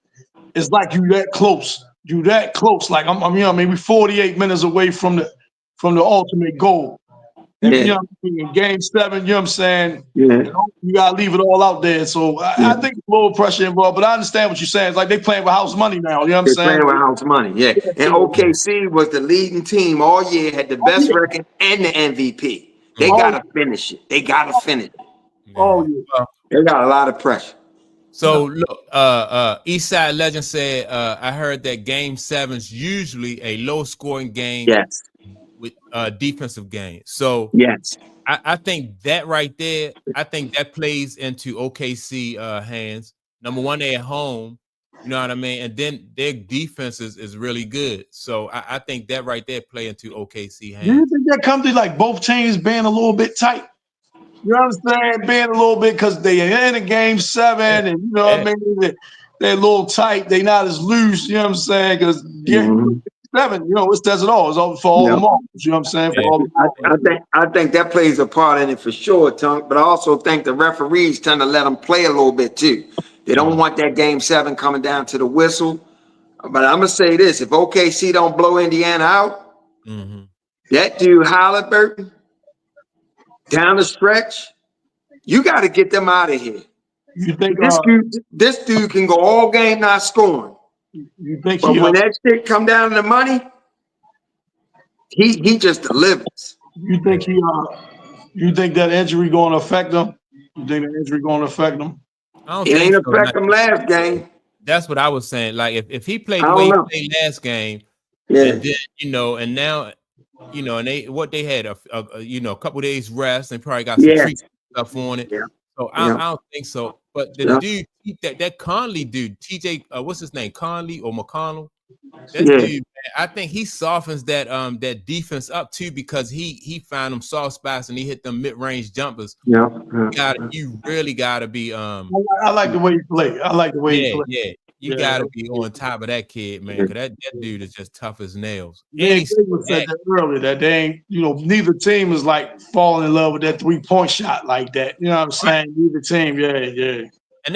it's like you that close. You that close. Like I'm you know, maybe 48 minutes away from the ultimate goal. And you know what I mean? In game 7, you know what I'm saying? Yeah. You gotta leave it all out there. So I think a little pressure involved, but I understand what you're saying. It's like they playing with house money now. You know what I'm They're saying? playing with house money, yeah. And OKC was the leading team all year, had the best record and the MVP. They gotta finish it. They gotta finish it. Oh yeah. They got a lot of pressure. So look, Eastside Legend said, I heard that game 7's usually a low scoring game Yes. with defensive game. So yes, I think that right there, I think that plays into OKC hands. Number one, they're at home, you know what I mean? And then their defense is really good. So I think that right there play into OKC hands. Do you think that comes to like both teams being a little bit tight? You know what I'm saying? Being a little bit because they are in a game 7 and you know what I mean? They're a little tight. They're not as loose, you know what I'm saying? Because game 7, you know, it says it all. It's all for all the marbles, you know what I'm saying? For all I think that plays a part in it for sure, Tunk. But I also think the referees tend to let them play a little bit too. They don't want that game 7 coming down to the whistle. But I'm gonna say this: if OKC don't blow Indiana out, that dude Halliburton down the stretch, you got to get them out of here. You think this dude can go all game not scoring? You think? But when that shit come down to the money, he just delivers. You think you think that injury going to affect them? You think that injury going to affect them? It ain't affect them last game. That's what I was saying. Like if he played the way he played last game, and then you know, and now you know, and they had a couple days rest and probably got some treatment stuff on it. So I don't think so. But the dude that Conley dude, TJ, what's his name, Conley or McConnell? That dude, man, I think he softens that that defense up too because he found them soft spots and he hit them mid-range jumpers. You really gotta be I like the way you play. I like the way you play. Yeah. You gotta be on top of that kid, man. Cause that dude is just tough as nails. Yeah, said that earlier that they ain't, you know, neither team is like falling in love with that 3-point shot like that. You know what I'm saying? Neither team, yeah. And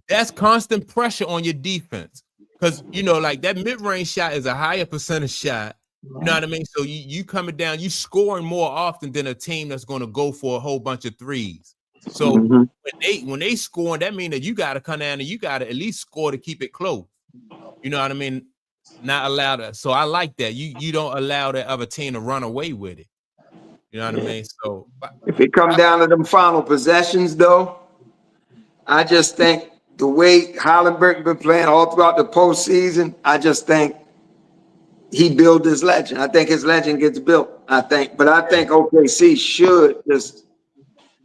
that's constant pressure on your defense. Because you know, like that mid-range shot is a higher percentage shot. You know what I mean? So you coming down, you scoring more often than a team that's going to go for a whole bunch of threes. So when they score, that means that you got to come down and you got to at least score to keep it close. You know what I mean? Not allow that. So I like that. You don't allow that other team to run away with it. You know what I mean? So if it come down to them final possessions, though, I just think the way Halliburton been playing all throughout the postseason, I just think he built his legend. I think his legend gets built. But I think OKC should just.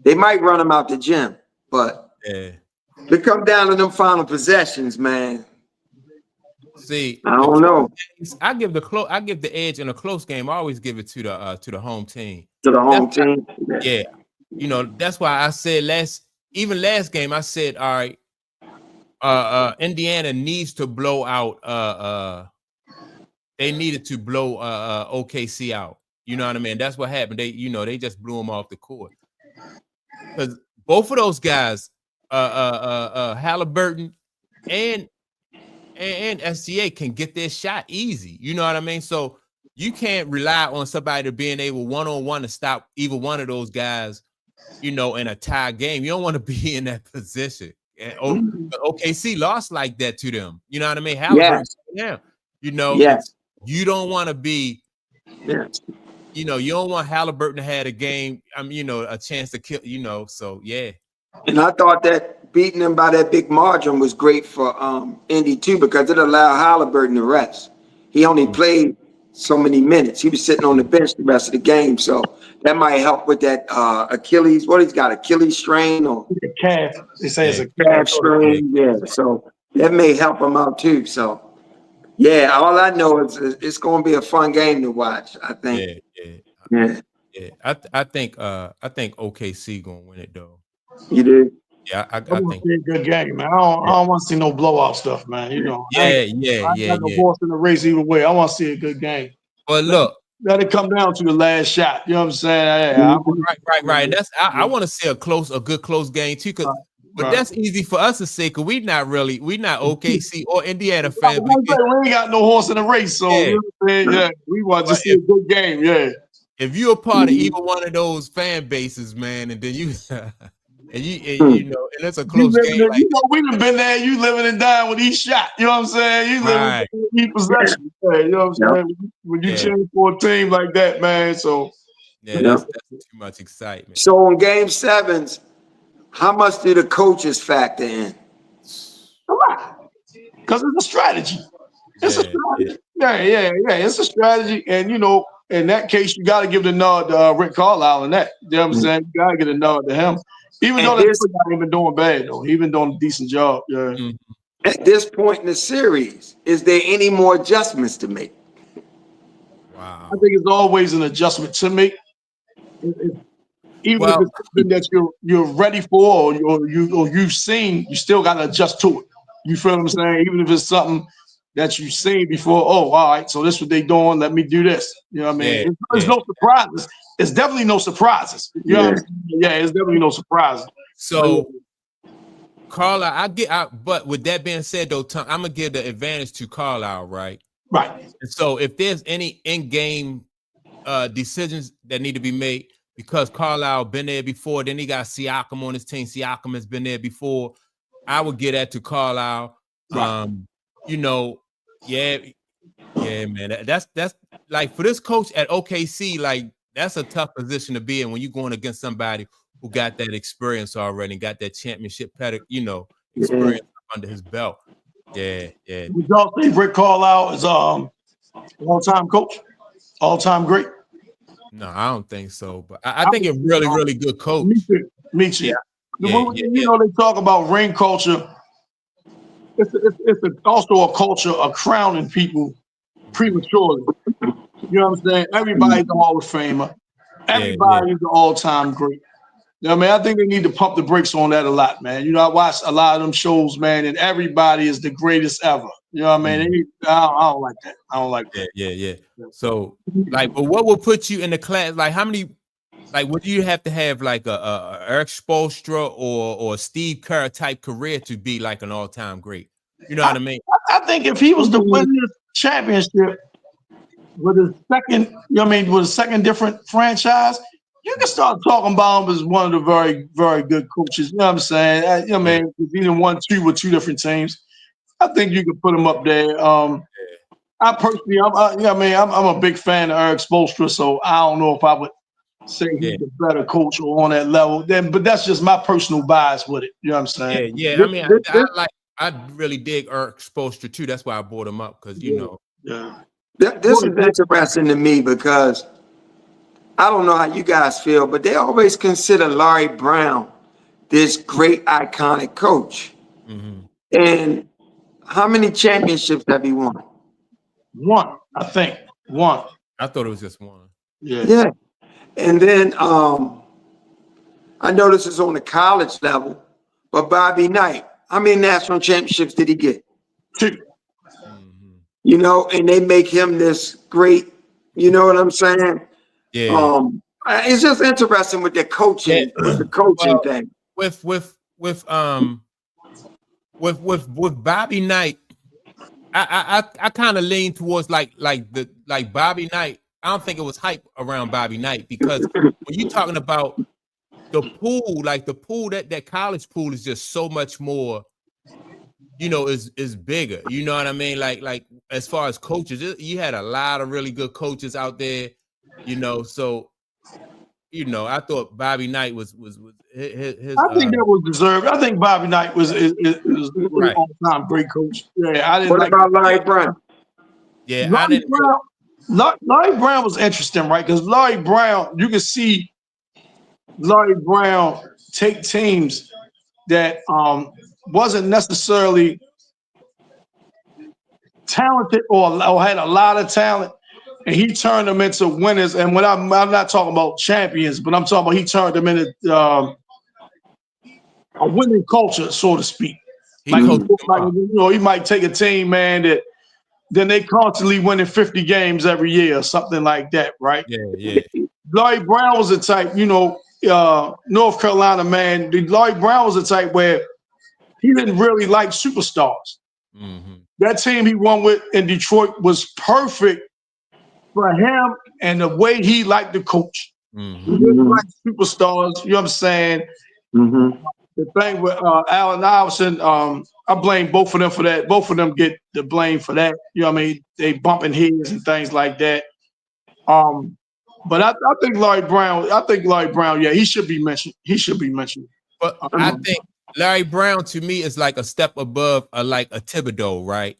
They might run him out the gym, but if it come down to them final possessions, man. See, I don't know. I give the edge in a close game. I always give it to the home team. To the home team. Yeah. You know, that's why I said last game, I said, all right, Indiana needs to blow out they needed to blow OKC out. You know what I mean? That's what happened. They just blew them off the court. Because both of those guys, Halliburton and SGA can get their shot easy. You know what I mean? So you can't rely on somebody being able one-on-one to stop either one of those guys, you know, in a tie game. You don't want to be in that position. And OKC lost like that to them. You know what I mean? Halliburton, you know, you don't want to be you know, you don't want Halliburton to have a game, you know, a chance to kill, you know, so yeah. And I thought that beating them by that big margin was great for Indy too, because it allowed Halliburton to rest. He only played so many minutes. He was sitting on the bench the rest of the game, so that might help with that Achilles. What he's got, Achilles strain or calf? They say it's a calf strain. Yeah, so that may help him out too. So yeah, all I know is it's going to be a fun game to watch. I think. Yeah. I think OKC gonna win it though. You do. Yeah, I want think to see a good game, man. I don't want to see no blowout stuff, man. You know. I got no horse in the race either way. I want to see a good game. But look, let it come down to the last shot. You know what I'm saying? Right. That's I want to see a good close game too. But that's easy for us to say because we not OKC or Indiana fans. We ain't got no horse in the race, so you know what I'm saying? Yeah, we want to see a good game. Yeah. If you're a part of either one of those fan bases, man, and then you and it's a close game. Like we done been there. You living and dying with each shot. You know what I'm saying? You living with each possession. Yeah. You know what I'm saying? When you cheer for a team like that, man. So that's too much excitement. So on game sevens, how much do the coaches factor in? A lot, because it's a strategy. It's a strategy. Yeah. It's a strategy, and in that case, you got to give the nod to Rick Carlisle in that. You know what I'm saying? You got to get a nod to him. Even though he's not even doing bad, though. He's been doing a decent job. Yeah. At this point in the series, is there any more adjustments to make? Wow. I think it's always an adjustment to make. Even if it's something that you're ready for or you've seen, you still got to adjust to it. You feel what I'm saying? Even if it's something that you've seen before, all right, so this is what they doing, let me do this. You know what I mean? There's no surprises. It's definitely no surprises. You know what I'm saying? Yeah, it's definitely no surprises. So, Carlisle, but with that being said, though, Tom, I'm going to give the advantage to Carlisle, right? Right. And so if there's any in-game decisions that need to be made, because Carlisle been there before, then he got Siakam on his team. Siakam has been there before. I would get that to Carlisle. Right. Man. That's like for this coach at OKC, like that's a tough position to be in when you're going against somebody who got that experience already and got that championship experience under his belt. Yeah. Would y'all say Rick Carlisle is all-time coach, all-time great? No, I don't think so. But I think it's really, really good coach. Me too. They talk about ring culture. It's also a culture of crowning people prematurely. You know what I'm saying? Everybody's a Hall of Famer. Everybody's an all-time great. You know what I mean? I think they need to pump the brakes on that a lot, man. I watch a lot of them shows, man, and everybody is the greatest ever. You know what I mean? I don't like that. I don't like that. Yeah. So, but what will put you in the class? Like, how many? Like, would you have to have like a Eric Spoelstra or Steve Kerr type career to be like an all-time great? You know what I mean? I think if he was to win this championship with his second, with a second different franchise, you can start talking about him as one of the very, very good coaches. You know what I'm saying? If he done won two with two different teams, I think you could put him up there. I personally, I'm a big fan of Eric Spoelstra, so I don't know if I would say he's a better coach or on that level. But that's just my personal bias with it. You know what I'm saying? Yeah. I really dig Eric Spoelstra too. That's why I brought him up because This is interesting to me because I don't know how you guys feel, but they always consider Larry Brown this great iconic coach. Mm-hmm. And how many championships have he won? One, I think. One. I thought it was just one. Yeah. And then I know this is on the college level, but Bobby Knight, how many national championships did he get? 2. Mm-hmm. And they make him this great, you know what I'm saying? Yeah. It's just interesting with the coaching, thing. With Bobby Knight, I kind of lean towards like Bobby Knight. I don't think it was hype around Bobby Knight because when you're talking about the pool, like the pool, that college pool is just so much more, is bigger. You know what I mean? Like as far as coaches, you had a lot of really good coaches out there, so I thought Bobby Knight was his I think that was deserved. I think Bobby Knight was all-time great coach. Yeah, I didn't. What about Larry Brown? Yeah, Larry Brown, Larry Brown was interesting, right? Because Larry Brown, you can see Larry Brown take teams that wasn't necessarily talented or had a lot of talent, and he turned them into winners. And when I'm not talking about champions, but I'm talking about he turned them into a winning culture, so to speak. Like, he might take a team, man, that then they constantly winning 50 games every year or something like that, right? Yeah. Larry Brown was the type, North Carolina, man. Larry Brown was the type where he didn't really like superstars. Mm-hmm. That team he won with in Detroit was perfect for him and the way he liked to coach. Mm-hmm. He didn't like superstars, you know what I'm saying? Mm-hmm. The thing with Allen Iverson, I blame both of them for that. Both of them get the blame for that. You know what I mean? They bumping heads and things like that. But I think Larry Brown, yeah, he should be mentioned. But I think Larry Brown to me is like a step above like a Thibodeau, right?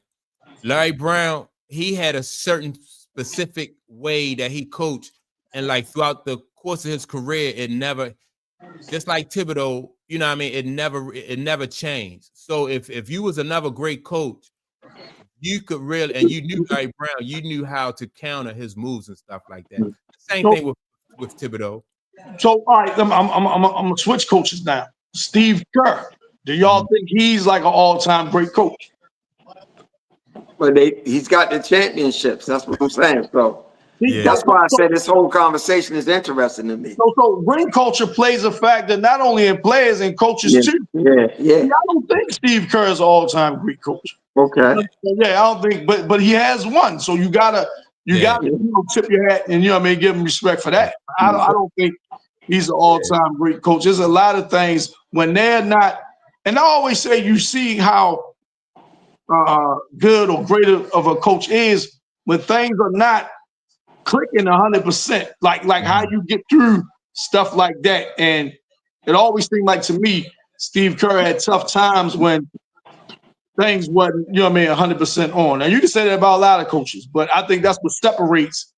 Larry Brown, he had a certain specific way that he coached, and like throughout the course of his career, it never, just like Thibodeau, you know what I mean? It never changed. So if you was another great coach, you could really, and you knew Larry Brown, you knew how to counter his moves and stuff like that. Same thing with Thibodeau. So all right, I'm gonna switch coaches now. Steve Kerr. Do y'all think he's like an all-time great coach? But he's got the championships. That's what I'm saying. So Yeah. that's why I said this whole conversation is interesting to me. So win culture plays a factor not only in players and coaches too. Yeah. I don't think Steve Kerr is an all-time great coach. Okay. Yeah, I don't think, but he has one. So you gotta tip your hat and give him respect for that. I don't think he's an all-time great coach. There's a lot of things when they're not, and I always say you see how good or great of a coach is when things are not clicking 100%, like how you get through stuff like that. And it always seemed like to me, Steve Kerr had tough times when things wasn't, 100% on. And you can say that about a lot of coaches, but I think that's what separates.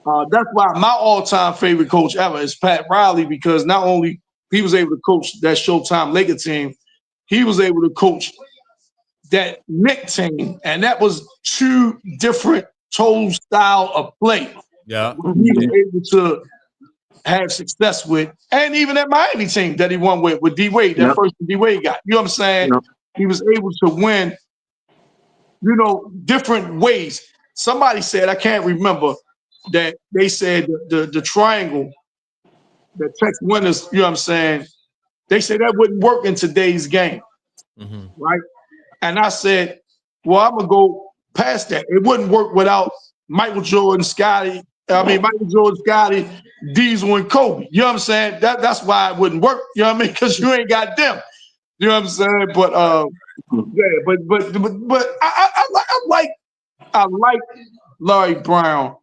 That's why my all-time favorite coach ever is Pat Riley, because not only he was able to coach that Showtime Laker team, he was able to coach that Knicks team, and that was two different total style of play. Yeah. He was able to have success with, and even that Miami team that he won with D Wade, that first D Wade got. You know what I'm saying? He was able to win, different ways. Somebody said, I can't remember, that they said the triangle that Tex winners, you know what I'm saying? They said that wouldn't work in today's game, right? And I said, well, I'm gonna go past that. It wouldn't work without Michael Jordan, Scotty, Diesel, and Kobe. You know what I'm saying? That's why it wouldn't work. You know what I mean? Because you ain't got them. You know what I'm saying? But but I like Larry Brown.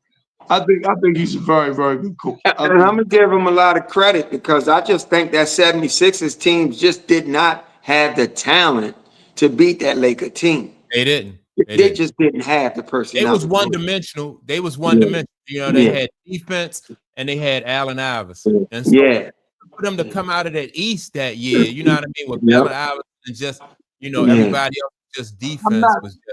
I think he's a very, very good coach. And I'm gonna give him a lot of credit because I just think that 76ers team just did not have the talent to beat that Laker team. They didn't. They just didn't have the personality. They was one-dimensional. They had defense and they had Allen Iverson. And so for them to come out of that East that year, you know what I mean, with Allen Iverson and just, everybody else, just defense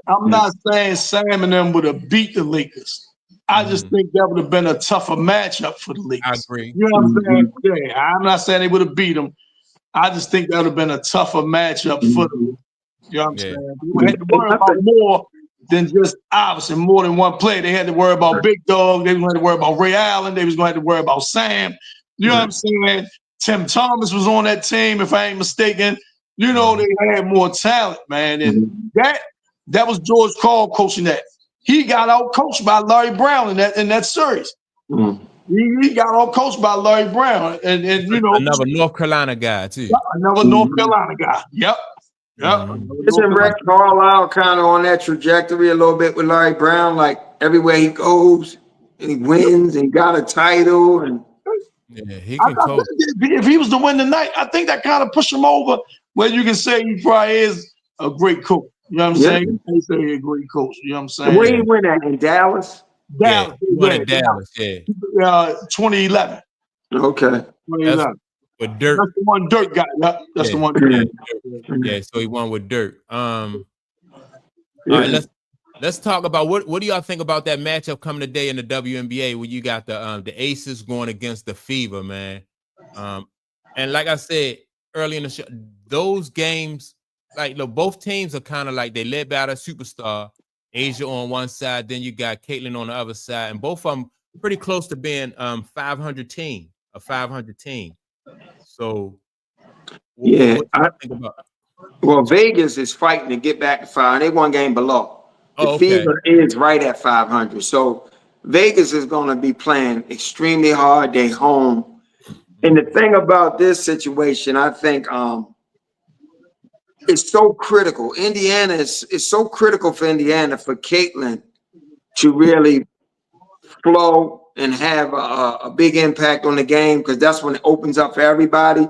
I'm not saying Sam and them would have beat the Lakers. I just think that would have been a tougher matchup for the Lakers. I agree. You know what I'm saying? Yeah, I'm not saying they would have beat them. I just think that would have been a tougher matchup for them. You know what I'm saying? They had to worry about more than just Iverson, more than one player. They had to worry about Big Dog. They was going to worry about Ray Allen. They was going to have to worry about Sam. You know what I'm saying? Tim Thomas was on that team, if I ain't mistaken. They had more talent, man. And that was George Karl coaching that. He got out coached by Larry Brown in that series. He got out coached by Larry Brown, and another North Carolina guy too. Another North Carolina guy. Yep. Isn't Rick Carlisle kind of on that trajectory a little bit with Larry Brown? Like everywhere he goes, and he wins and got a title, and he can coach. If he was to win tonight, I think that kind of pushed him over. Where you can say he probably is a great coach. You know what I'm saying? You can say he's a great coach. You know what I'm saying? Where he went at in Dallas? Dallas. He won at Dallas. Yeah. 2011. Okay. 2011. With Dirk. That's the one Dirk got. Yep, that's the one. Yeah, so he won with Dirk. All right, let's talk about what do y'all think about that matchup coming today in the WNBA where you got the Aces going against the Fever, man. And like I said earlier in the show, those games, like look, both teams are kind of like they led by a superstar, Asia on one side, then you got Caitlin on the other side, and both of them pretty close to being 500 team, a 500 team. So what do you think about? Well, Vegas is fighting to get back to 500. They one game below. The Fever is right at 500. So Vegas is going to be playing extremely hard. They home. And the thing about this situation, I think it's so critical. Indiana is so critical for Indiana, for Caitlin to really flow and have a big impact on the game, because that's when it opens up for everybody.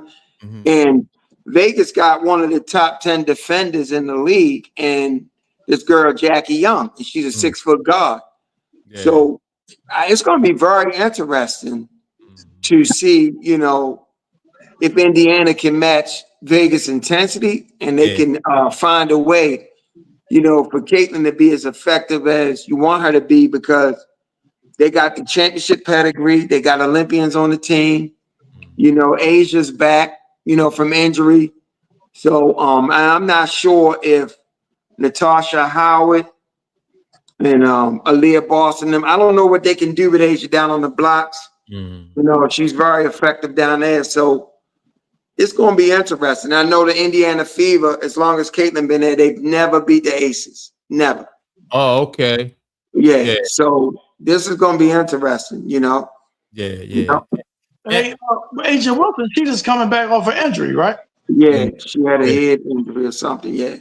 And Vegas got one of the top 10 defenders in the league, and this girl, Jackie Young, and she's a 6 foot guard. Yeah. So it's going to be very interesting to see, you know, if Indiana can match Vegas intensity, and they can find a way, you know, for Caitlin to be as effective as you want her to be, because they got the championship pedigree. They got Olympians on the team. You know, Asia's back, you know, from injury. So I'm not sure if Natasha Howard and Aaliyah Boston, I don't know what they can do with Asia down on the blocks. You know, she's very effective down there. So it's going to be interesting. I know the Indiana Fever, as long as Caitlin been there, they've never beat the Aces. Never. Oh, okay. Yeah. So this is going to be interesting, you know? Yeah. You know? Hey, Asia Wilson, she's just coming back off an injury, right? Yeah, she had a head injury or something. Yeah.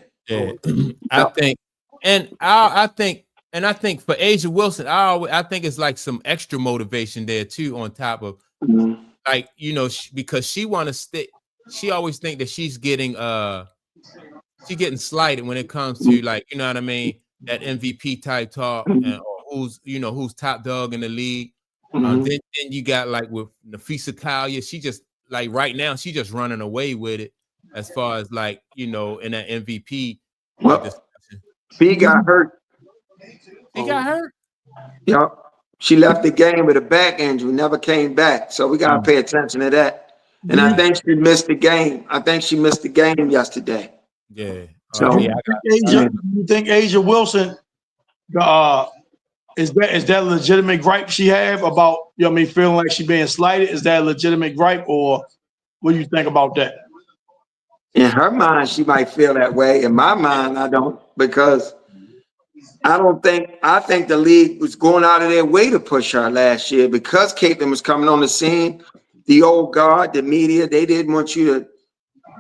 I think, I think for Asia Wilson, I think it's like some extra motivation there too, on top of like, you know, because she want to stick. She always think that she's getting slighted when it comes to, like, you know what I mean, that MVP type talk, and who's top dog in the league. Then you got, like, with Nafisa Kalia, she just, like, right now she just running away with it as far as, like, you know, in that MVP discussion. She got hurt. She got hurt? Yep. She left the game with a back injury, never came back. So we got to pay attention to that. And I think she missed the game. I think she missed the game yesterday. Yeah. So you think Asia Wilson is that a legitimate gripe she have about, you know what I mean, feeling like she being slighted? Is that a legitimate gripe, or what do you think about that? In her mind, she might feel that way. In my mind, I don't, because I think the league was going out of their way to push her last year, because Caitlin was coming on the scene. The old guard, the media, they didn't want you to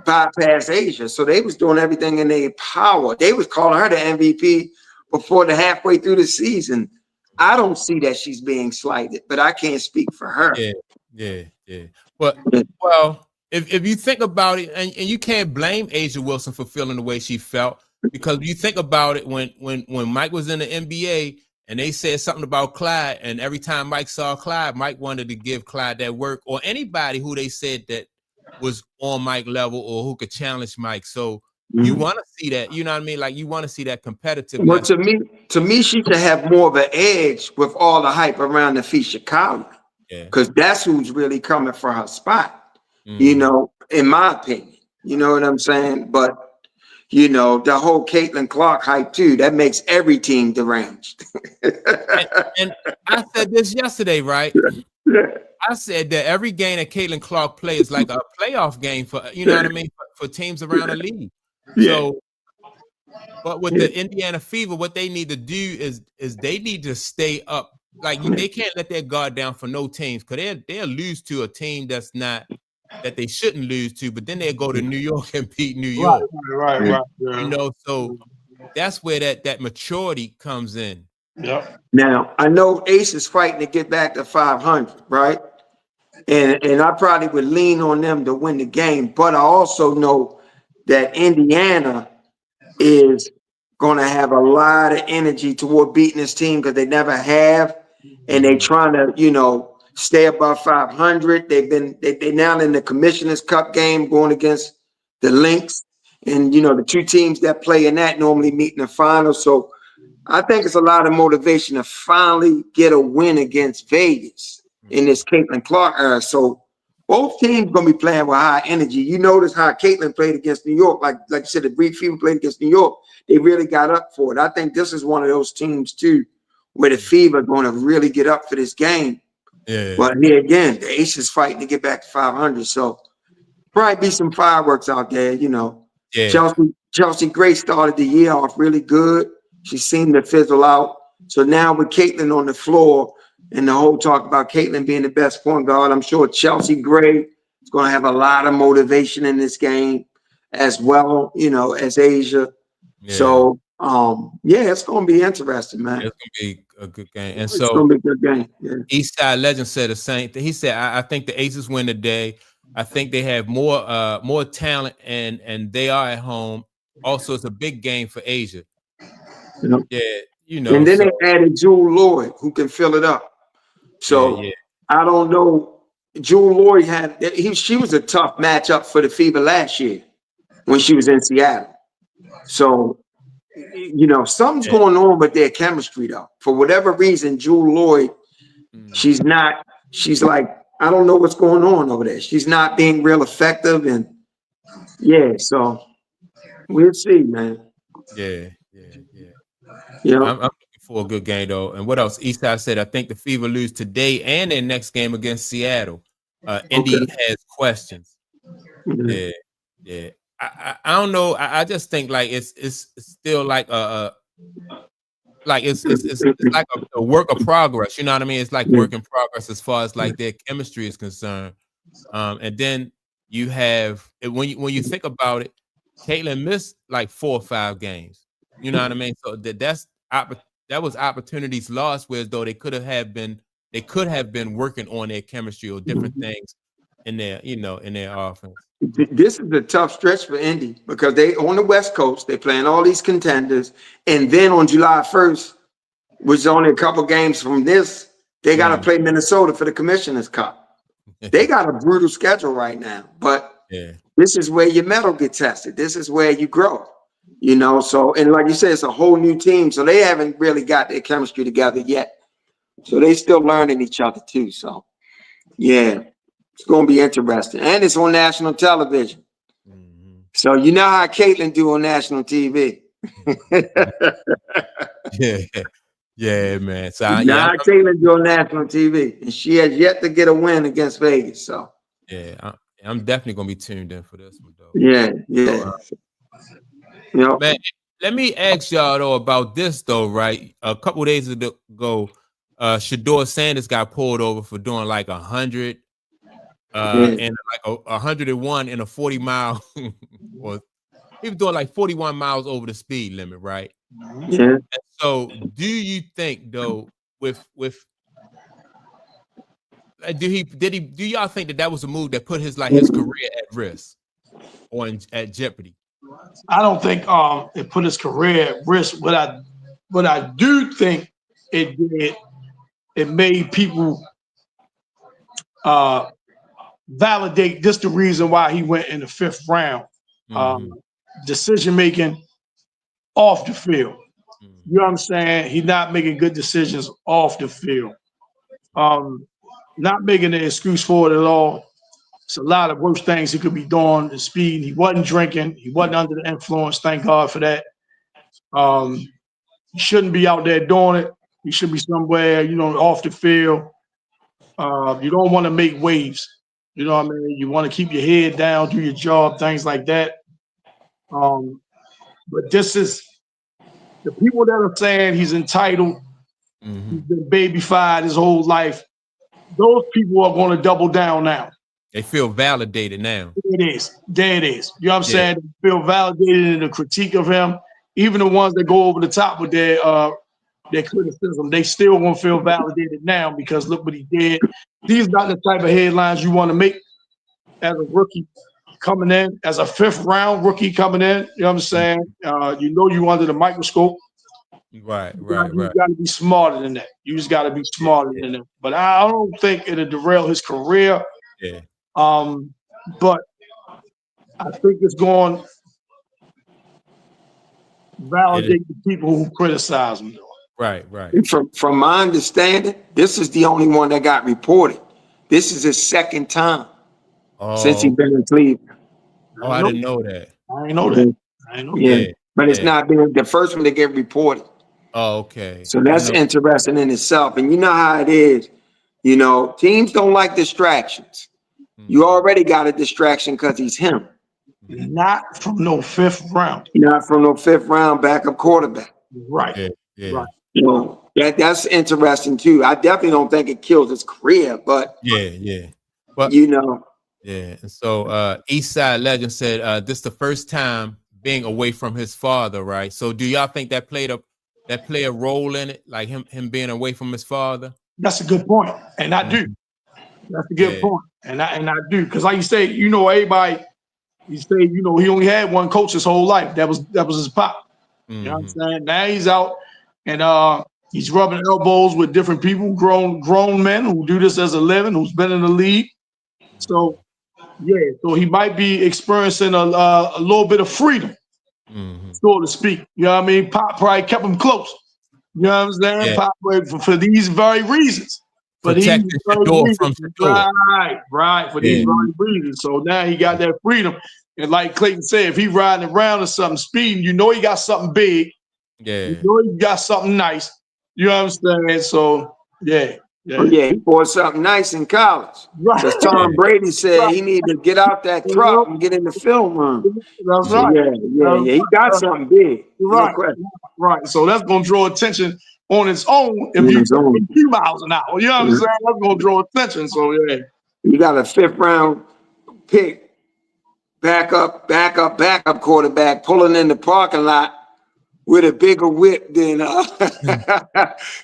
bypass Asia. So they was doing everything in their power. They was calling her the MVP before the halfway through the season. I don't see that she's being slighted, but I can't speak for her. Yeah. But, well, if you think about it, and you can't blame Asia Wilson for feeling the way she felt, because you think about it, when Mike was in the NBA and they said something about Clyde, and every time Mike saw Clyde, Mike wanted to give Clyde that work, or anybody who they said that was on Mike level or who could challenge Mike. So you want to see that, you know what I mean? Like, you want to see that competitiveness. Well, to me, she should have more of an edge with all the hype around Nafisa Kalia, because that's who's really coming for her spot, you know, in my opinion. You know what I'm saying? But, you know, the whole Caitlin Clark hype too, that makes every team deranged. and I said this yesterday, right? I said that every game that Caitlin Clark plays is like a playoff game for, you know what I mean, for teams around the league. So, but with the Indiana Fever, what they need to do is they need to stay up. Like, they can't let their guard down for no teams, because they'll lose to a team that they shouldn't lose to, but then they'll go to New York and beat New York. Right. You know, so that's where that maturity comes in. Yep. Now, I know Ace is fighting to get back to 500, right? And I probably would lean on them to win the game, but I also know that Indiana is going to have a lot of energy toward beating this team, because they never have. and they trying to, you know, stay above 500. They now in the Commissioner's Cup game going against the Lynx, and you know the two teams that play in that normally meet in the final. So I think it's a lot of motivation to finally get a win against Vegas in this Caitlin Clark era. So both teams gonna be playing with high energy. You notice how Caitlin played against New York, like you said, the Greek Fever played against New York. They really got up for it. I think this is one of those teams too, where the Fever are going to really get up for this game. Yeah. But here again, the Aces fighting to get back to 500. So probably be some fireworks out there, you know. Yeah. Chelsea Gray started the year off really good. She seemed to fizzle out. So now with Caitlin on the floor and the whole talk about Caitlin being the best point guard, I'm sure Chelsea Gray is going to have a lot of motivation in this game as well, you know, as Asia. Yeah. So, yeah, it's going to be interesting, man. It's going to be a good game. And it's so going to be a good game. Yeah. Eastside Legend said the same thing. He said, I think the Aces win today. I think they have more talent and they are at home. Also, it's a big game for Asia. Yep. Yeah, you know. And then they added Jewel Lloyd, who can fill it up. So I don't know. Jewel Lloyd she was a tough matchup for the Fever last year when she was in Seattle. So, you know, something's going on with their chemistry though. For whatever reason, Jewel Lloyd, she's like, I don't know what's going on over there. She's not being real effective. And so we'll see, man. Yeah. Yeah. I'm looking for a good game though. And what else? Eastside said, I think the Fever lose today and their next game against Seattle. Indy has questions. Mm-hmm. Yeah. I don't know. I just think like it's still like it's like a work of progress. You know what I mean? It's like work in progress as far as like their chemistry is concerned. And then you have when you think about it, Caitlin missed like 4 or 5 games. You know what I mean? So that was opportunities lost, whereas though they could have been working on their chemistry or different things in their offense. This is a tough stretch for Indy because they on the West Coast, they're playing all these contenders, and then on July 1st, which is only a couple games from this, they got to play Minnesota for the Commissioner's Cup. They got a brutal schedule right now, but this is where your mettle gets tested. This is where you grow. You know, so, and like you said, it's a whole new team. So they haven't really got their chemistry together yet. So they still learning each other too. So, yeah, it's going to be interesting. And it's on national television. Mm-hmm. So you know how Caitlin do on national TV. Yeah, man. So now Caitlin do on national TV. And she has yet to get a win against Vegas. So, yeah, I'm definitely going to be tuned in for this one, though. Yeah. So, man, let me ask y'all though about this though, right? A couple days ago, Shador Sanders got pulled over for doing like 100 and like 101 in a 40-mile or he was doing like 41 miles over the speed limit, right? Yeah. And so do you think though do y'all think that was a move that put his career at risk or at jeopardy? I don't think it put his career at risk. What I do think it did, it made people validate this the reason why he went in the 5th round. Decision making off the field. You know what I'm saying? He's not making good decisions off the field. Not making an excuse for it at all. It's a lot of worse things he could be doing. The speed. He wasn't drinking. He wasn't under the influence. Thank God for that. He shouldn't be out there doing it. He should be somewhere, off the field. You don't want to make waves. You know what I mean? You want to keep your head down, do your job, things like that. But this is the people that are saying he's entitled. He's been babyfied his whole life. Those people are going to double down now. They feel validated now. There it is. You know what I'm saying? They feel validated in the critique of him. Even the ones that go over the top with their criticism, they still won't feel validated now because look what he did. These are not the type of headlines you want to make as a rookie coming in, as a 5th round rookie coming in. You know what I'm saying? You under the microscope. Right. You got to be smarter than that. You just got to be smarter than that. But I don't think it'll derail his career. Yeah. But I think it's going to validate the people who criticize him. Right. From my understanding, this is the only one that got reported. This is his second time since he's been in Cleveland. I didn't know that. I didn't know that. Yeah. But it's not been the first one to get reported. Oh, okay. So that's interesting in itself. And you know how it is. You know, teams don't like distractions. You already got a distraction because he's him. Not from no fifth round. Not from no fifth round backup quarterback. Right. Yeah. Right. You know, that's interesting too. I definitely don't think it kills his career, but But you know. Yeah. And so East Side Legend said this the first time being away from his father, right? So do y'all think that played a role in it? Like him being away from his father? That's a good point. And I do. That's a good point. And I do. Because like you say, you know, everybody, you say, you know, he only had one coach his whole life. That was his pop. You know what I'm saying? Now he's out and he's rubbing elbows with different people, grown men who do this as a living, who's been in the league. So so he might be experiencing a little bit of freedom, so to speak. You know what I mean? Pop probably kept him close. You know what I'm saying? Yeah. Pop for these very reasons. Protecting Shador from Shador. Right. For these very reasons. So now he got that freedom. And like Clayton said, if he riding around or something, speeding, you know he got something big. Yeah. You know he got something nice. You know what I'm saying? So, yeah. He bought something nice in college. Right. Because Tom Brady said he needed to get out that truck and get in the film room. That's right. Yeah. He got something big. Right. No right. So that's going to draw attention on its own if you go 2 miles an hour. You know what I'm saying? That's going to draw attention. So, you got a fifth round pick, backup quarterback pulling in the parking lot with a bigger whip than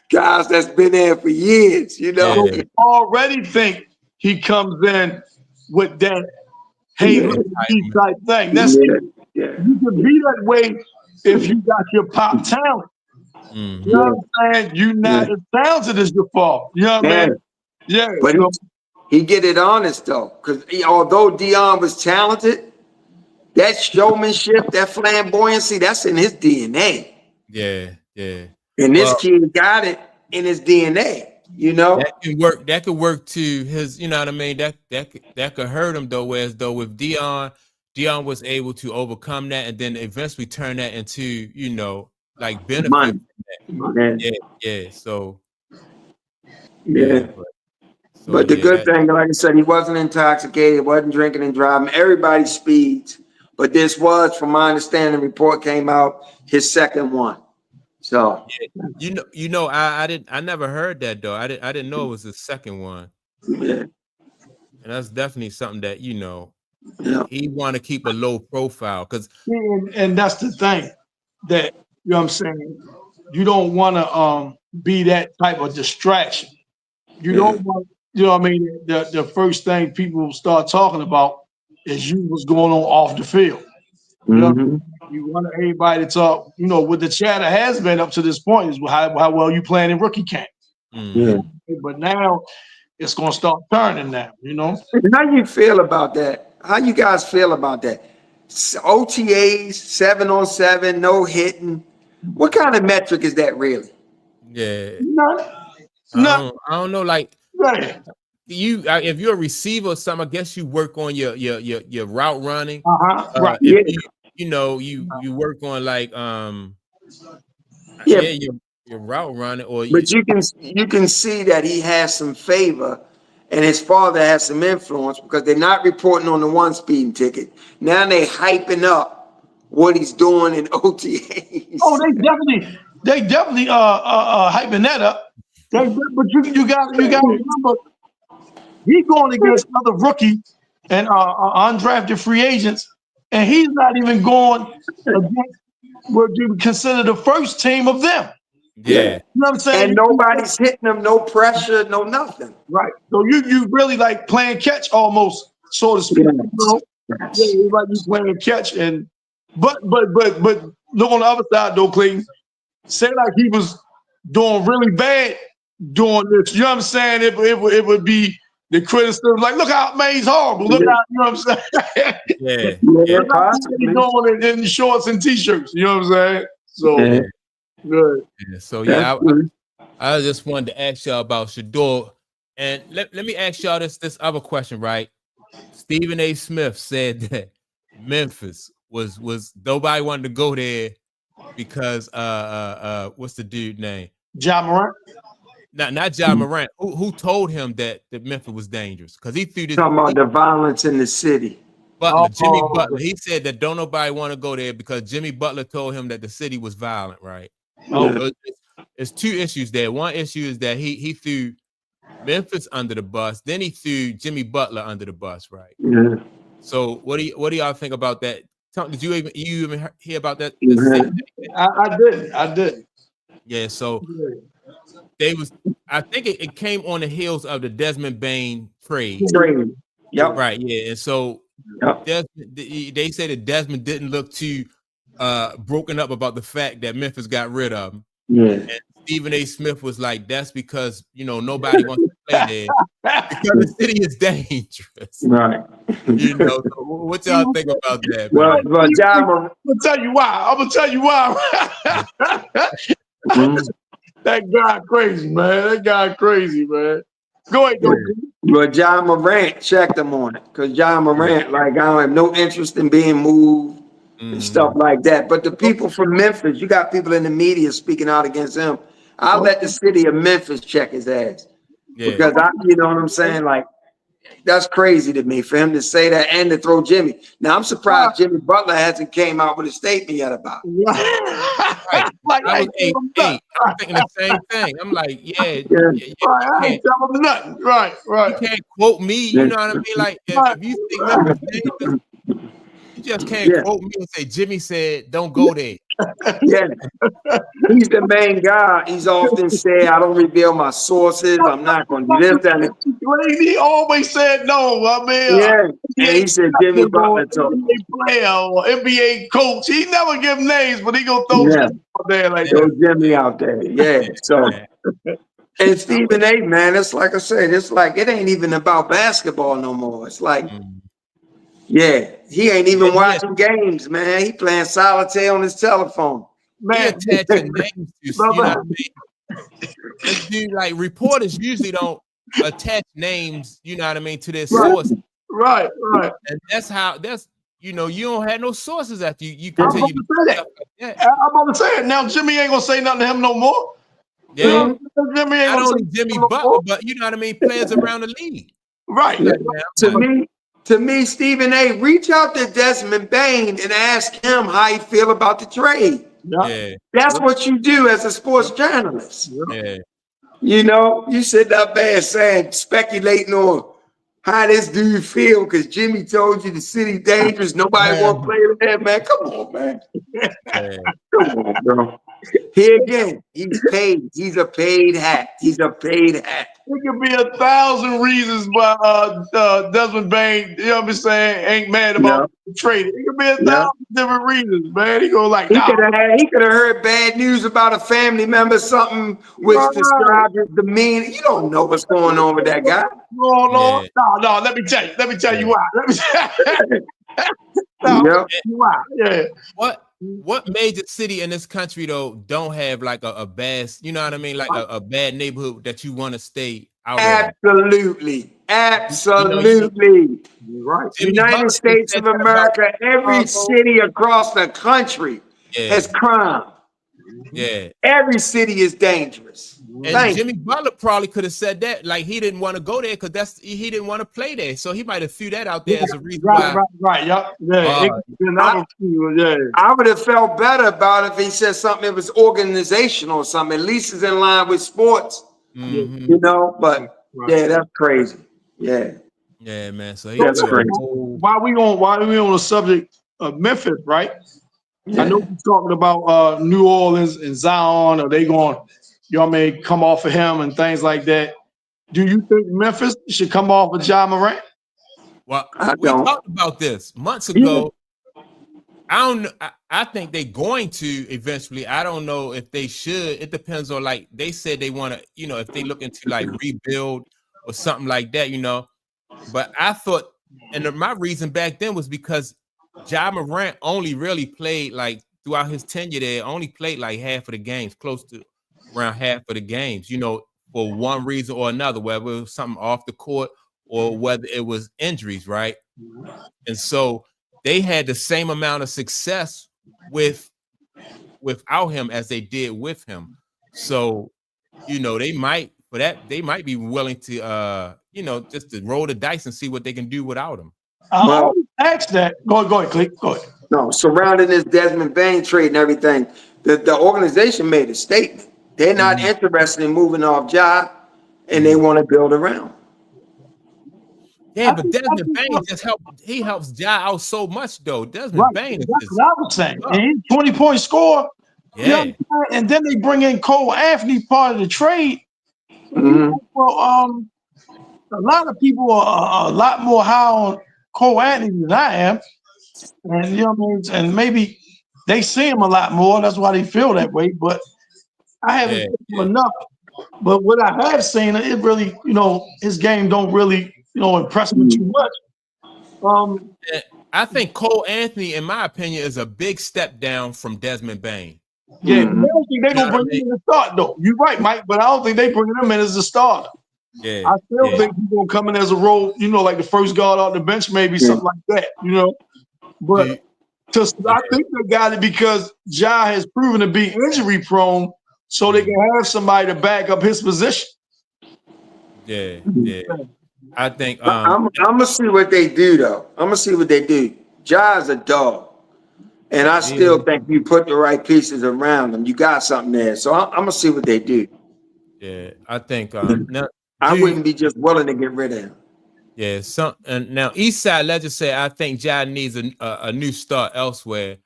guys that's been there for years, you know. So you already think he comes in with that type thing. That's you can be that way if you got your pop talent. You know what I'm saying? You're not as talented as your father. You know what I mean? Yeah. But he get it honest though, because although Dion was talented, that showmanship, that flamboyancy, that's in his DNA. Yeah. And this kid got it in his DNA, you know. That could work to his, you know what I mean? That could hurt him though, whereas though with Dion was able to overcome that and then eventually turn that into, you know, like benefit. Money. So but the good thing, like I said, he wasn't intoxicated, wasn't drinking and driving. Everybody speeds. But this was, from my understanding, report came out, his second one. So I never heard that though. I didn't know it was the second one. Yeah. And that's definitely something that, you know, he want to keep a low profile because and that's the thing that, you know what I'm saying, you don't want to be that type of distraction. You don't want, you know what I mean, the first thing people start talking about is what's going on off the field. You know, you want everybody to talk, you know, what the chatter has been up to this point is how well you playing in rookie camp. But now it's going to start turning now, you know. And how you feel about that? How you guys feel about that? OTAs, 7-on-7, no hitting. What kind of metric is that really? Yeah. No. I don't know. Like if you're a receiver or something, I guess you work on your route running. Right. You work on like your route running but you can see that he has some favor and his father has some influence because they're not reporting on the one speeding ticket. Now they hyping up what he's doing in OTAs. Oh, they definitely hyping that up. But you got to remember, he's going against other rookies and undrafted free agents, and he's not even going against what you consider the first team of them. Yeah. You know what I'm saying? And nobody's hitting them, no pressure, no nothing. Right. So you really like playing catch almost, so to speak. You know? Like you playing catch, and but look on the other side though, Clayton. say like he was doing really bad doing this. You know what I'm saying? It would be the criticism, like, look out, man, he's horrible. Look out, you know what I'm saying? Yeah. Yeah, Look out, he's doing it in shorts and t-shirts. You know what I'm saying? So Yeah. good. Yeah. So That's yeah, good. I just wanted to ask y'all about Shador. And let me ask y'all this other question, right? Stephen A. Smith said that Memphis was nobody wanted to go there because what's the dude name? Ja Morant. Not John Morant. Who told him that Memphis was dangerous? Because he threw this Talking about the violence in the city. Butler, Jimmy Oh. Butler. He said that don't nobody want to go there because Jimmy Butler told him that the city was violent, right? Oh. So it's two issues there. One issue is that he threw Memphis under the bus, then he threw Jimmy Butler under the bus, right? Yeah. So what do y'all think about that? Did you even hear about that? I did. Yeah, so I think it came on the heels of the Desmond Bain trade. Yep. Right, yeah. And so Yep. they say that Desmond didn't look too broken up about the fact that Memphis got rid of him. Yeah. And Stephen A. Smith was like, that's because, nobody wants to play there because the city is dangerous. Right. So what y'all think about that? Well, Man? John, I'm gonna tell you why. That guy crazy, man. Go ahead, though. Well, John Morant checked him on it because John Morant, like, I don't have no interest in being moved and stuff like that. But the people from Memphis, you got people in the media speaking out against him. I'll let the city of Memphis check his ass because you know what I'm saying? Like, that's crazy to me for him to say that and to throw Jimmy. Now, I'm surprised Jimmy Butler hasn't came out with a statement yet about it. Right. Like, I'm thinking the same thing. I'm like, I ain't telling him nothing. Right. You can't quote me. You know what I mean? Like, if you think Memphis dangerous, you just can't quote me and say Jimmy said don't go there. Yeah, he's the main guy. He's often said, "I don't reveal my sources. I'm not going to do this." That. He always said no. I mean, and he said Jimmy Butler told him. NBA player or NBA coach. He never give names, but he gonna throw Jimmy out there like throw that. Jimmy out there. Yeah. So, and Stephen A. Man, it's like I said, it's like it ain't even about basketball no more. It's like. Yeah, he ain't even watching games, man. He playing solitaire on his telephone. Man, He attaching names to, you know what I mean? This dude, like, reporters usually don't attach names, you know what I mean, to their sources. Right. And you don't have no sources after you I'm continue to about to say that. I'm about to say it. Now Jimmy ain't gonna say nothing to him no more. Yeah. Jimmy ain't Not gonna only say Jimmy no Butler, more. but you know what I mean, players around the league. Right. To me, Stephen A., reach out to Desmond Bain and ask him how he feel about the trade. Yeah. That's what you do as a sports journalist. Yeah. You sit up there saying, speculating on how this dude feel because Jimmy told you the city dangerous. Nobody want to play with that, man. Come on, man. Come on, bro. Here again, he's paid. He's a paid hat. It could be 1,000 reasons why Desmond Bain, you know what I'm saying, ain't mad about the trade. It could be 1,000 different reasons, man. He go like, he could have heard bad news about a family member, something which describes his demeanor. You don't know what's going on with that guy. No. Let me tell you why. Why? Yeah. What major city in this country though don't have like a bad, you know what I mean, like a bad neighborhood that you want to stay out of? Absolutely. Right. United States of America, every city across the country has crime. Yeah. Every city is dangerous. And Jimmy Butler probably could have said that, like he didn't want to go there because he didn't want to play there. So he might have threw that out there as a reason why. Right. Yeah. I would have felt better about it if he said something that was organizational or something. At least it's in line with sports. But that's crazy. Yeah, man. So that's crazy. Why we on the subject of Memphis, right? I know we're talking about New Orleans and Zion. Are they going, come off of him and things like that? Do you think Memphis should come off of Ja Morant? Well, we talked about this months ago. I don't know. I think they're going to eventually. I don't know if they should. It depends on, like they said they want to, if they look into like rebuild or something like that, But I thought, and my reason back then was because Ja Morant only really played like throughout his tenure there, only played like half of the games, close to around half of the games, for one reason or another, whether it was something off the court or whether it was injuries, right? And so they had the same amount of success without him as they did with him. So, they might be willing to just to roll the dice and see what they can do without him. I always ask that. Go ahead, Click. Go ahead. No, surrounding this Desmond Bain trade and everything, the organization made a statement. They're not interested in moving off Ja, and they want to build around. Yeah, but Desmond Bain he helps Ja out so much, though. Desmond Bain is what I was saying. And he's 20-point score. Yeah. And then they bring in Cole Anthony, part of the trade. Mm-hmm. Well, a lot of people are a lot more high on Cole Anthony than I am. And what I mean? And maybe they see him a lot more. That's why they feel that way. But I haven't seen him enough. But what I have seen, it really, his game don't really, impress me too much. I think Cole Anthony, in my opinion, is a big step down from Desmond Bain. Yeah, I don't think they're gonna bring him in the start though. You're right, Mike, but I don't think they bring him in as a starter. Yeah, I still think he's gonna come in as a role, like the first guard off the bench, maybe something like that, But I think they got it because Ja has proven to be injury prone, so they can have somebody to back up his position. Yeah. I think I'm gonna see what they do though. I'm gonna see what they do. Ja's a dog. And I still think you put the right pieces around them. You got something there. So I'm gonna see what they do. Yeah, I think I wouldn't be just willing to get rid of him. Yeah, and now Eastside Legend say I think Ja needs a new start elsewhere.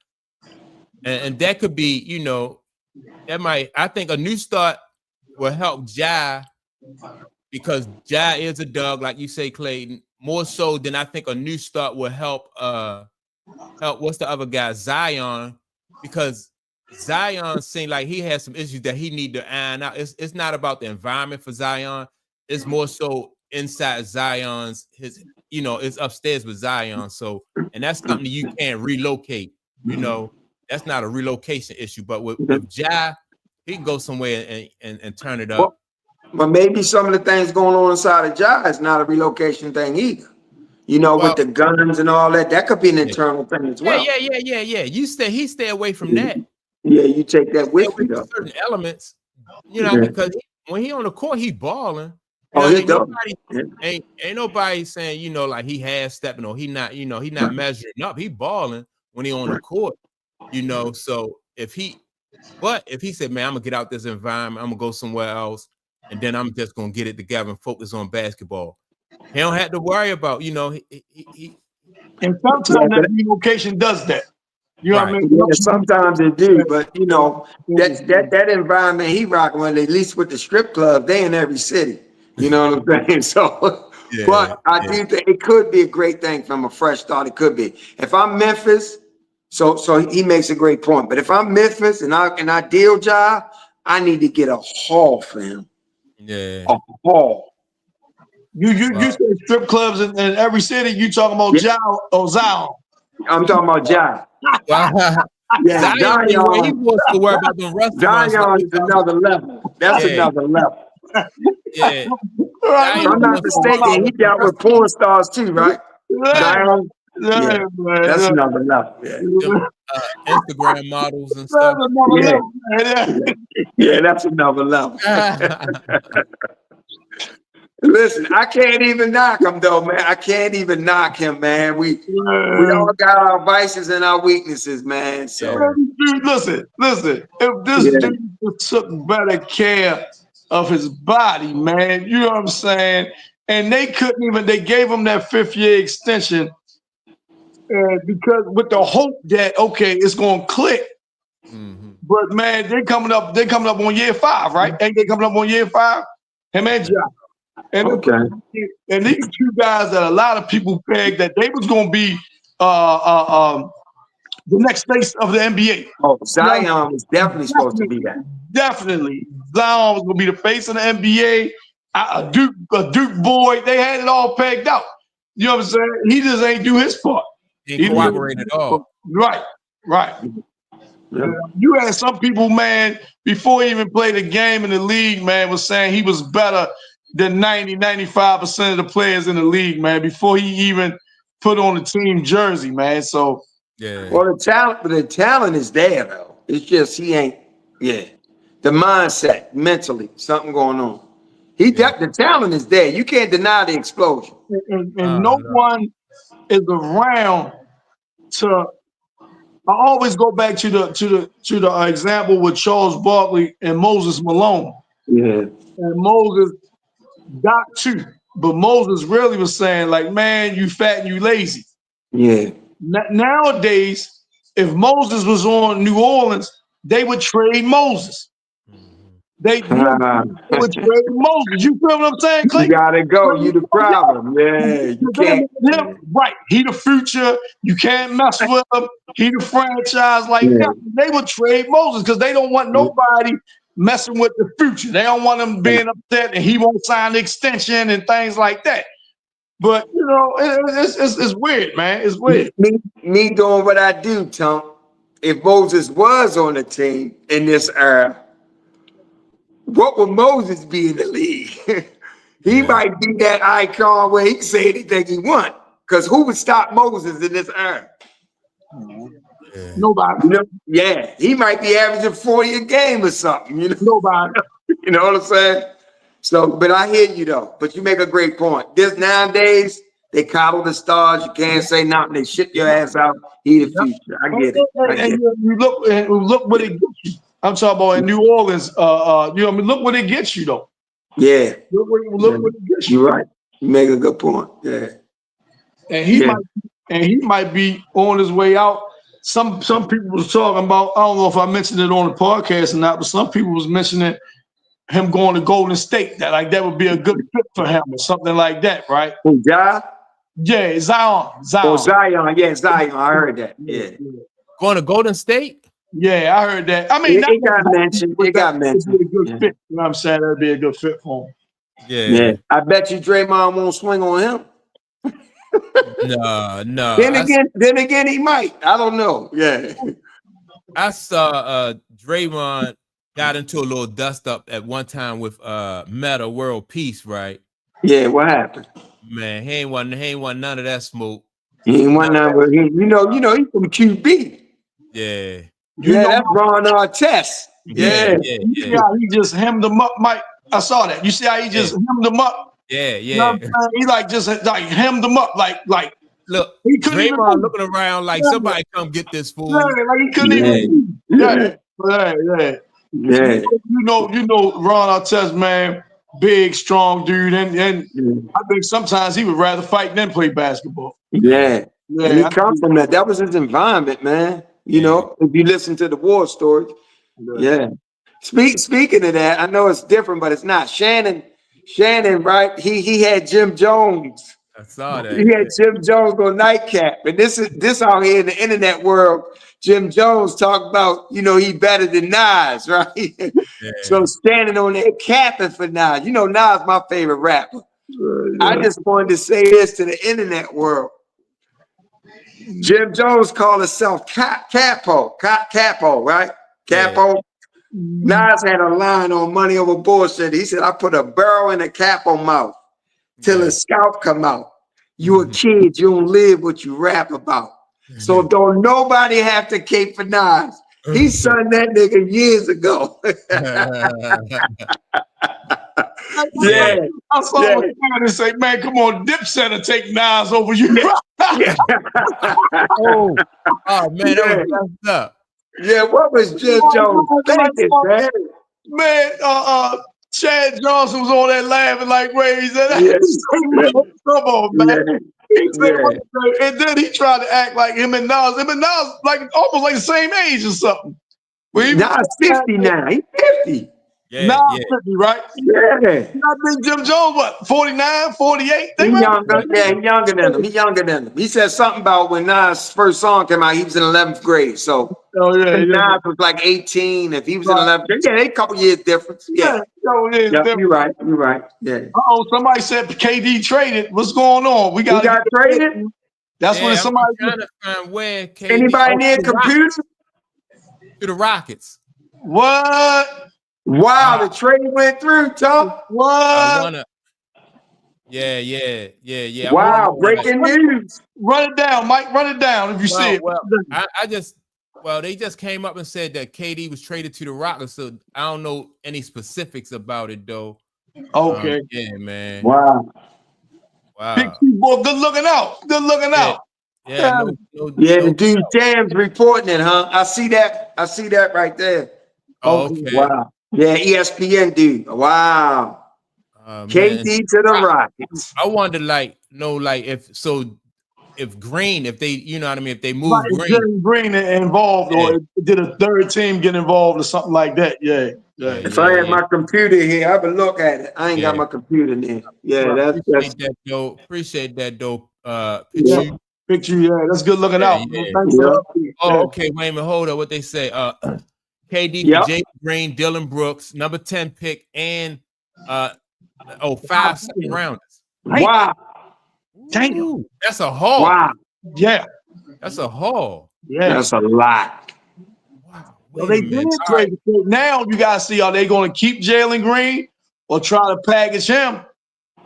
And that could be, I think a new start will help Ja because Ja is a dog, like you say, Clayton, more so than I think a new start will help what's the other guy, Zion, because Zion seemed like he has some issues that he need to iron out. It's not about the environment for Zion. It's more so inside Zion's it's upstairs with Zion. So, and that's something you can't relocate. That's not a relocation issue. But with Ja, he can go somewhere and turn it up. But maybe some of the things going on inside of Ja is not a relocation thing either. With the guns and all that, that could be an internal thing as well. Yeah. He stay away from that. Yeah, you take that with you though. Certain elements, because when he on the court, he balling. Ain't nobody saying, like he has stepping or he not, he not measuring up. He balling when he on the court, So if he said, man, I'm gonna get out this environment, I'm gonna go somewhere else, and then I'm just gonna get it together and focus on basketball. He don't have to worry about, he and sometimes that relocation does that. You know what I mean? Yeah, sometimes it do, but that environment he rocking with, at least with the strip club, they in every city. You know what I'm saying? So, but I do think it could be a great thing from a fresh start. It could be. If I'm Memphis, so he makes a great point. But if I'm Memphis and I deal Ja, I need to get a haul for him. Yeah, a haul. You say strip clubs in every city. You talking about Ja or Zion? I'm talking about Ja. Yeah, Zion, he wants to worry about the restaurants. Zion is another level. That's another level. Yeah. If I'm not mistaken, he dealt with porn stars too, right? Zion. Yeah, that's another level. Yeah. Instagram models and stuff. Yeah, that's another level. Listen, I can't even knock him though, man. I can't even knock him, man. We all got our vices and our weaknesses, man. So listen. If this dude took better care of his body, man, you know what I'm saying? And they gave him that 5th-year extension because with the hope that it's gonna click. Mm-hmm. But man, they're coming up on year 5, right? Ain't they coming up on year 5? Him and Ja. And and these two guys that a lot of people pegged that they was gonna be the next face of the NBA. Oh, Zion was definitely supposed to be that. Definitely. Zion was going to be the face of the NBA. A Duke boy. They had it all pegged out. You know what I'm saying? He just ain't do his part. He didn't cooperate at all. Right. Yeah. You had some people, man, before he even played a game in the league, man, was saying he was better than 95% of the players in the league, man, before he even put on the team jersey, man. So yeah. Well, the talent is there though. It's just he ain't, the mindset, mentally, something going on. The talent is there. You can't deny the explosion. And no one is around to. I always go back to the example with Charles Barkley and Moses Malone. Yeah. And Moses got two, but Moses really was saying, like, man, you fat and you lazy. Yeah. Nowadays, if Moses was on New Orleans, they would trade Moses. They would trade Moses. You feel what I'm saying, Clay? You gotta go. You the problem. Yeah, you can't. Right. He the future. You can't mess with him. He the franchise. Like that. They would trade Moses because they don't want nobody messing with the future. They don't want him being upset and he won't sign the extension and things like that. But you know, it's weird, man. It's weird. Me doing what I do, Tom. If Moses was on the team in this era, what would Moses be in the league? He might be that icon where he can say anything he want. Because who would stop Moses in this era? Nobody. You know, he might be averaging 40 a game or something. You know, nobody. You know what I'm saying? So, but I hear you though. But you make a great point. This nowadays, they coddle the stars. You can't say nothing. They ship your ass out. He the future. I get it. And you look what it gets you. I'm talking about in New Orleans. You know, I mean, look what it gets you though. Yeah. Look what it gets you. You're right. You make a good point. Yeah. And he might be on his way out. Some people was talking about. I don't know if I mentioned it on the podcast or not, but some people was mentioning him going to Golden State. That would be a good fit for him or something like that, right? Who, Ja? Yeah, Zion. Oh, Zion. Yeah, Zion. I heard that. Yeah. Going to Golden State? Yeah, I heard that. I mean, it got mentioned. It got mentioned. Be a good fit. You know what I'm saying? That'd be a good fit for him. Yeah. I bet you Draymond won't swing on him. No. Then again, he might. I don't know. Yeah. I saw Draymond got into a little dust up at one time with Meta World Peace, right? Yeah, what happened? Man, he ain't want none of that smoke. He ain't want none of it. You know, he's from QB. Yeah. That's Ron Artest. Yeah. You see how he just hemmed him up, Mike? I saw that. You see how he just hemmed him up? Yeah. You know what I'm saying? He just hemmed him up, like. Look, he Draymond looking around like somebody come get this fool. Yeah, like he couldn't even. Yeah. You know, Ron Artest, man, big, strong dude, and I think sometimes he would rather fight than play basketball. Yeah. And he comes from that. That was his environment, man. You know, if you listen to the war story. Yeah. Speaking of that, I know it's different, but it's not. Shannon, right? He had Jim Jones. I saw that. He had Jim Jones go nightcap. And this out here in the internet world, Jim Jones talk about, you know, he better than Nas, right? Yeah. So standing on there capping for Nas. You know, Nas my favorite rapper. I just wanted to say this to the internet world. Jim Jones called himself Capo, right? Capo. Nas had a line on Money Over Bullshit. He said, I put a barrel in a capo mouth till his scalp come out. You a kid, you don't live what you rap about. So don't nobody have to cape for Nas. He signed that nigga years ago. I saw him and say, man, come on, Dipset to take Nas over you. oh man, that was messed up. Yeah, what was Jim Jones thinking, man? Man, Chad Johnson was on that laughing like crazy. Come on, man. And then he tried to act like him and Nas like almost like the same age or something. Nas 50 now. He's 50. Yeah, Now yeah. 50, right? Yeah. I think Jim Jones, what, 49, 48? He They around younger, yeah, he younger than him. He younger than him. He said something about when Nas' first song came out, he was in 11th grade. So Oh, I yeah, think yeah. Nas was like 18. If he was in Right. 11th grade, yeah, they a couple years difference. Yeah, Yeah. yo, it is Yep, different. you're right. You're right. Yeah. Oh, somebody said KD traded. What's going on? We He got to get got traded? That's when Yeah, I'm somebody trying to find where KD Anybody near to the computers? to the Rockets. what? Wow, the trade went through, Tom. What? I wanna. Yeah. Wow, breaking news. Run it down, Mike. Run it down if you see it. They just came up and said that KD was traded to the Rockets, so I don't know any specifics about it though. Okay. Yeah, man. Wow. Big T boy, good looking out. Good looking out. Yeah, no, Yeah, no the dude Sam's reporting it, huh? I see that. I see that right there. okay. Wow. Yeah, ESPN dude. Wow. KD Man. to the Rockets. I wanted to if Green, if they, you know what I mean, if they move Like Green, Jerry Green involved, or did a third team get involved or something like that? Yeah. If I had my computer here, I would look at it. I ain't got my computer there. Yeah, that's appreciate that though. Picture, yeah, that's good looking out. Yeah. Thanks for the update. Okay, wait a minute, hold up. What they say? KD for Jalen Green, Dylan Brooks, number 10 pick, and 5 second rounders. Wow. Damn. That's a haul. Wow. Yeah. That's a haul. Yeah. That's a lot. Wow. Well, they did trade. Now you gotta see, are they going to keep Jalen Green or try to package him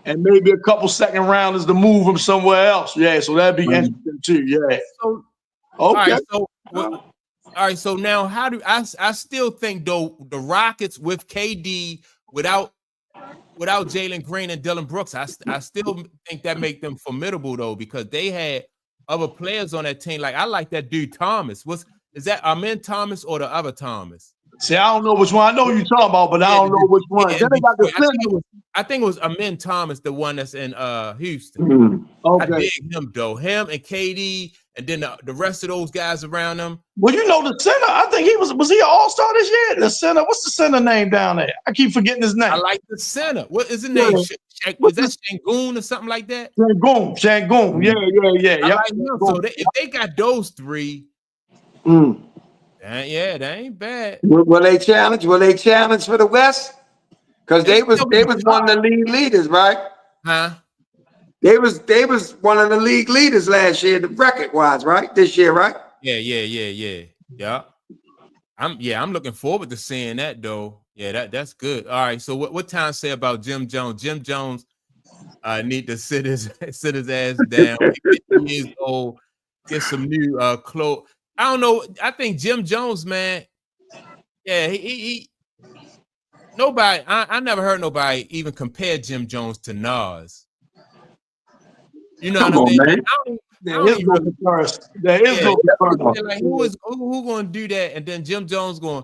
and maybe a couple second rounders to move him somewhere else? Yeah, so that'd be interesting too. Yeah. So, okay. All right. So now, how do I still think though the Rockets with KD without Jalen Green and Dylan Brooks, I still think that make them formidable though, because they had other players on that team. Like I like that dude Thomas. Is that Amin Thomas or the other Thomas? See, I don't know which one. I know you're talking about, but I don't know which one. Then they got the I think it was Amin Thomas, the one that's in Houston. Okay. I dig him though. Him and KD, and then the rest of those guys around them. Well, you know the center. I think he was he an all-star this year? The center. What's the center name down there? I keep forgetting his name. I like the center. What is his name? Is that Shangoon or something like that? Shangoon. Yeah. I like him. So if they got those three, that ain't bad. Will they challenge? Will they challenge for the West? Because they was one of the league leaders, right? Huh? They was one of the league leaders last year, the record wise, right? This year, right? Yeah. I'm looking forward to seeing that though. Yeah, that's good. All right. So what Tom say about Jim Jones? Jim Jones need to sit his ass down. He's 50 years old. Get some new clothes. I don't know. I think Jim Jones, man. Yeah, he nobody. I never heard nobody even compare Jim Jones to Nas. You know what I mean? Man. There is no comparison. Like who gonna do that? And then Jim Jones going,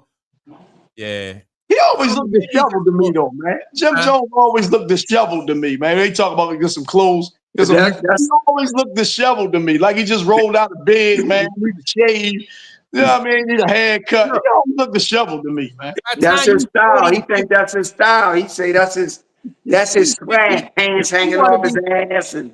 yeah. He always looked disheveled to me, though, man. Jim Jones always looked disheveled to me, man. They talk about get some clothes. He always looked disheveled to me, like he just rolled out of bed, man. Need a shave. You know what I mean? Need a haircut. He always looked disheveled to me, man. That's his style. He think that's his style. He say that's his swag, hands hanging off his ass, and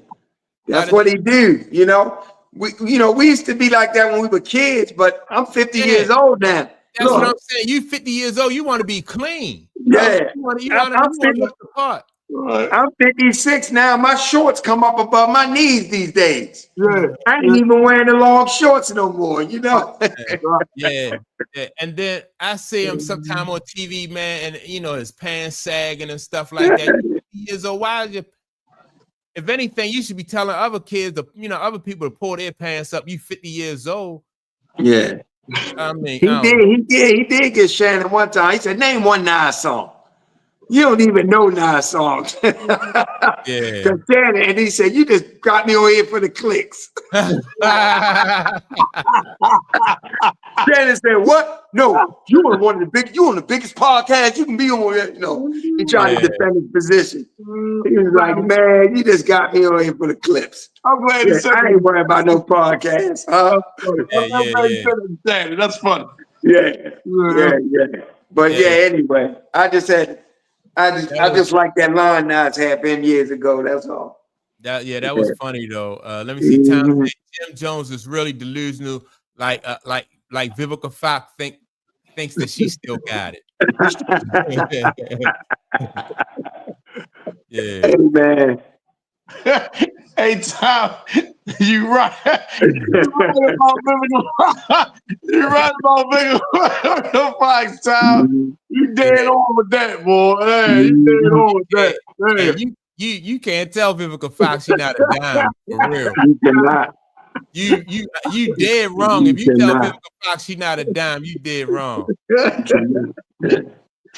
that's what he do. You know, we used to be like that when we were kids, but I'm 50 years old now. That's what I'm saying. You 50 years old, you want to be clean. Yeah. You want to look the part. I'm 56 now. My shorts come up above my knees these days. Yeah. I ain't even wearing the long shorts no more, you know? Yeah. And then I see him sometime on TV, man, and his pants sagging and stuff like that. 50 years old, why is if anything, you should be telling other kids, other people to pull their pants up. You 50 years old. Yeah. I mean, he did get Shannon one time. He said, "Name one Nas song." You don't even know Nas songs. Yeah. Shannon, and he said, "You just got me on here for the clicks." Shannon said, "What? No, you on the biggest podcast you can be on." He tried to defend his position. He was like, "Man, you just got me on here for the clips." I'm glad he said I ain't worried about no podcast. That's funny. Yeah. But yeah, anyway, I just like that line now. It's happened years ago. That's all. That was funny though. Let me see. Tom said Jim Jones is really delusional, like Vivica Fox thinks that she still got it. Yeah. Hey man. Hey Tom, you right. You're right about Vivica Fox, Tom. You dead on with that, boy. Hey, you dead on with that. Hey, you can't tell Vivica Fox she not a dime for real. You cannot. You dead wrong. If you tell Vivica Fox she not a dime, you dead wrong.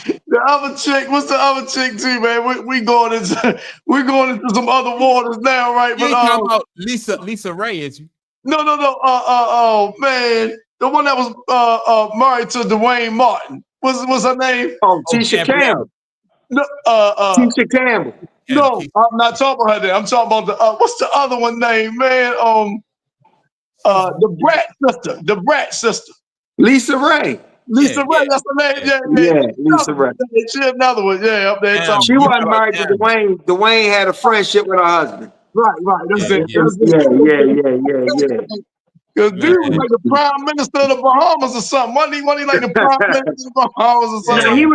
The other chick, what's the other chick too, man? We're going into some other waters now, right? You ain't talking about Lisa Ray, is you? No. Man, the one that was married to Dwayne Martin. What's her name? Oh, Tisha Campbell. No, Tisha Campbell. No, I'm not talking about her. There. I'm talking about the what's the other one name, man? The Brat sister. Lisa Ray. Lisa Ray, that's her name. Yeah, Lisa Ray. She another one. Yeah, up there. She wasn't married to Dwayne. Dwayne had a friendship with her husband. Right. That's it. Yeah. Because dude was like the prime minister of the Bahamas or something. Wasn't he like the prime minister of the Bahamas or something? Yeah,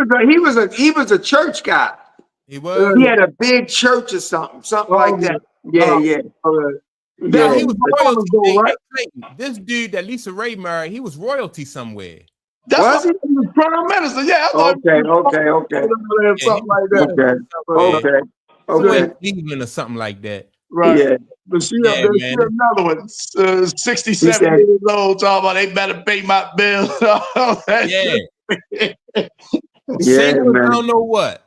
he was a church guy. He was. He had a big church or something like that. Yeah. He was royalty, though, right? This dude that Lisa Ray married, he was royalty somewhere. Was he was prime minister? Yeah, I thought. Okay. Something like that. Okay. Cleveland or something like that. Right. Yeah. But she another one, 67 years old, talking about they better pay my bills. Man. I don't know what.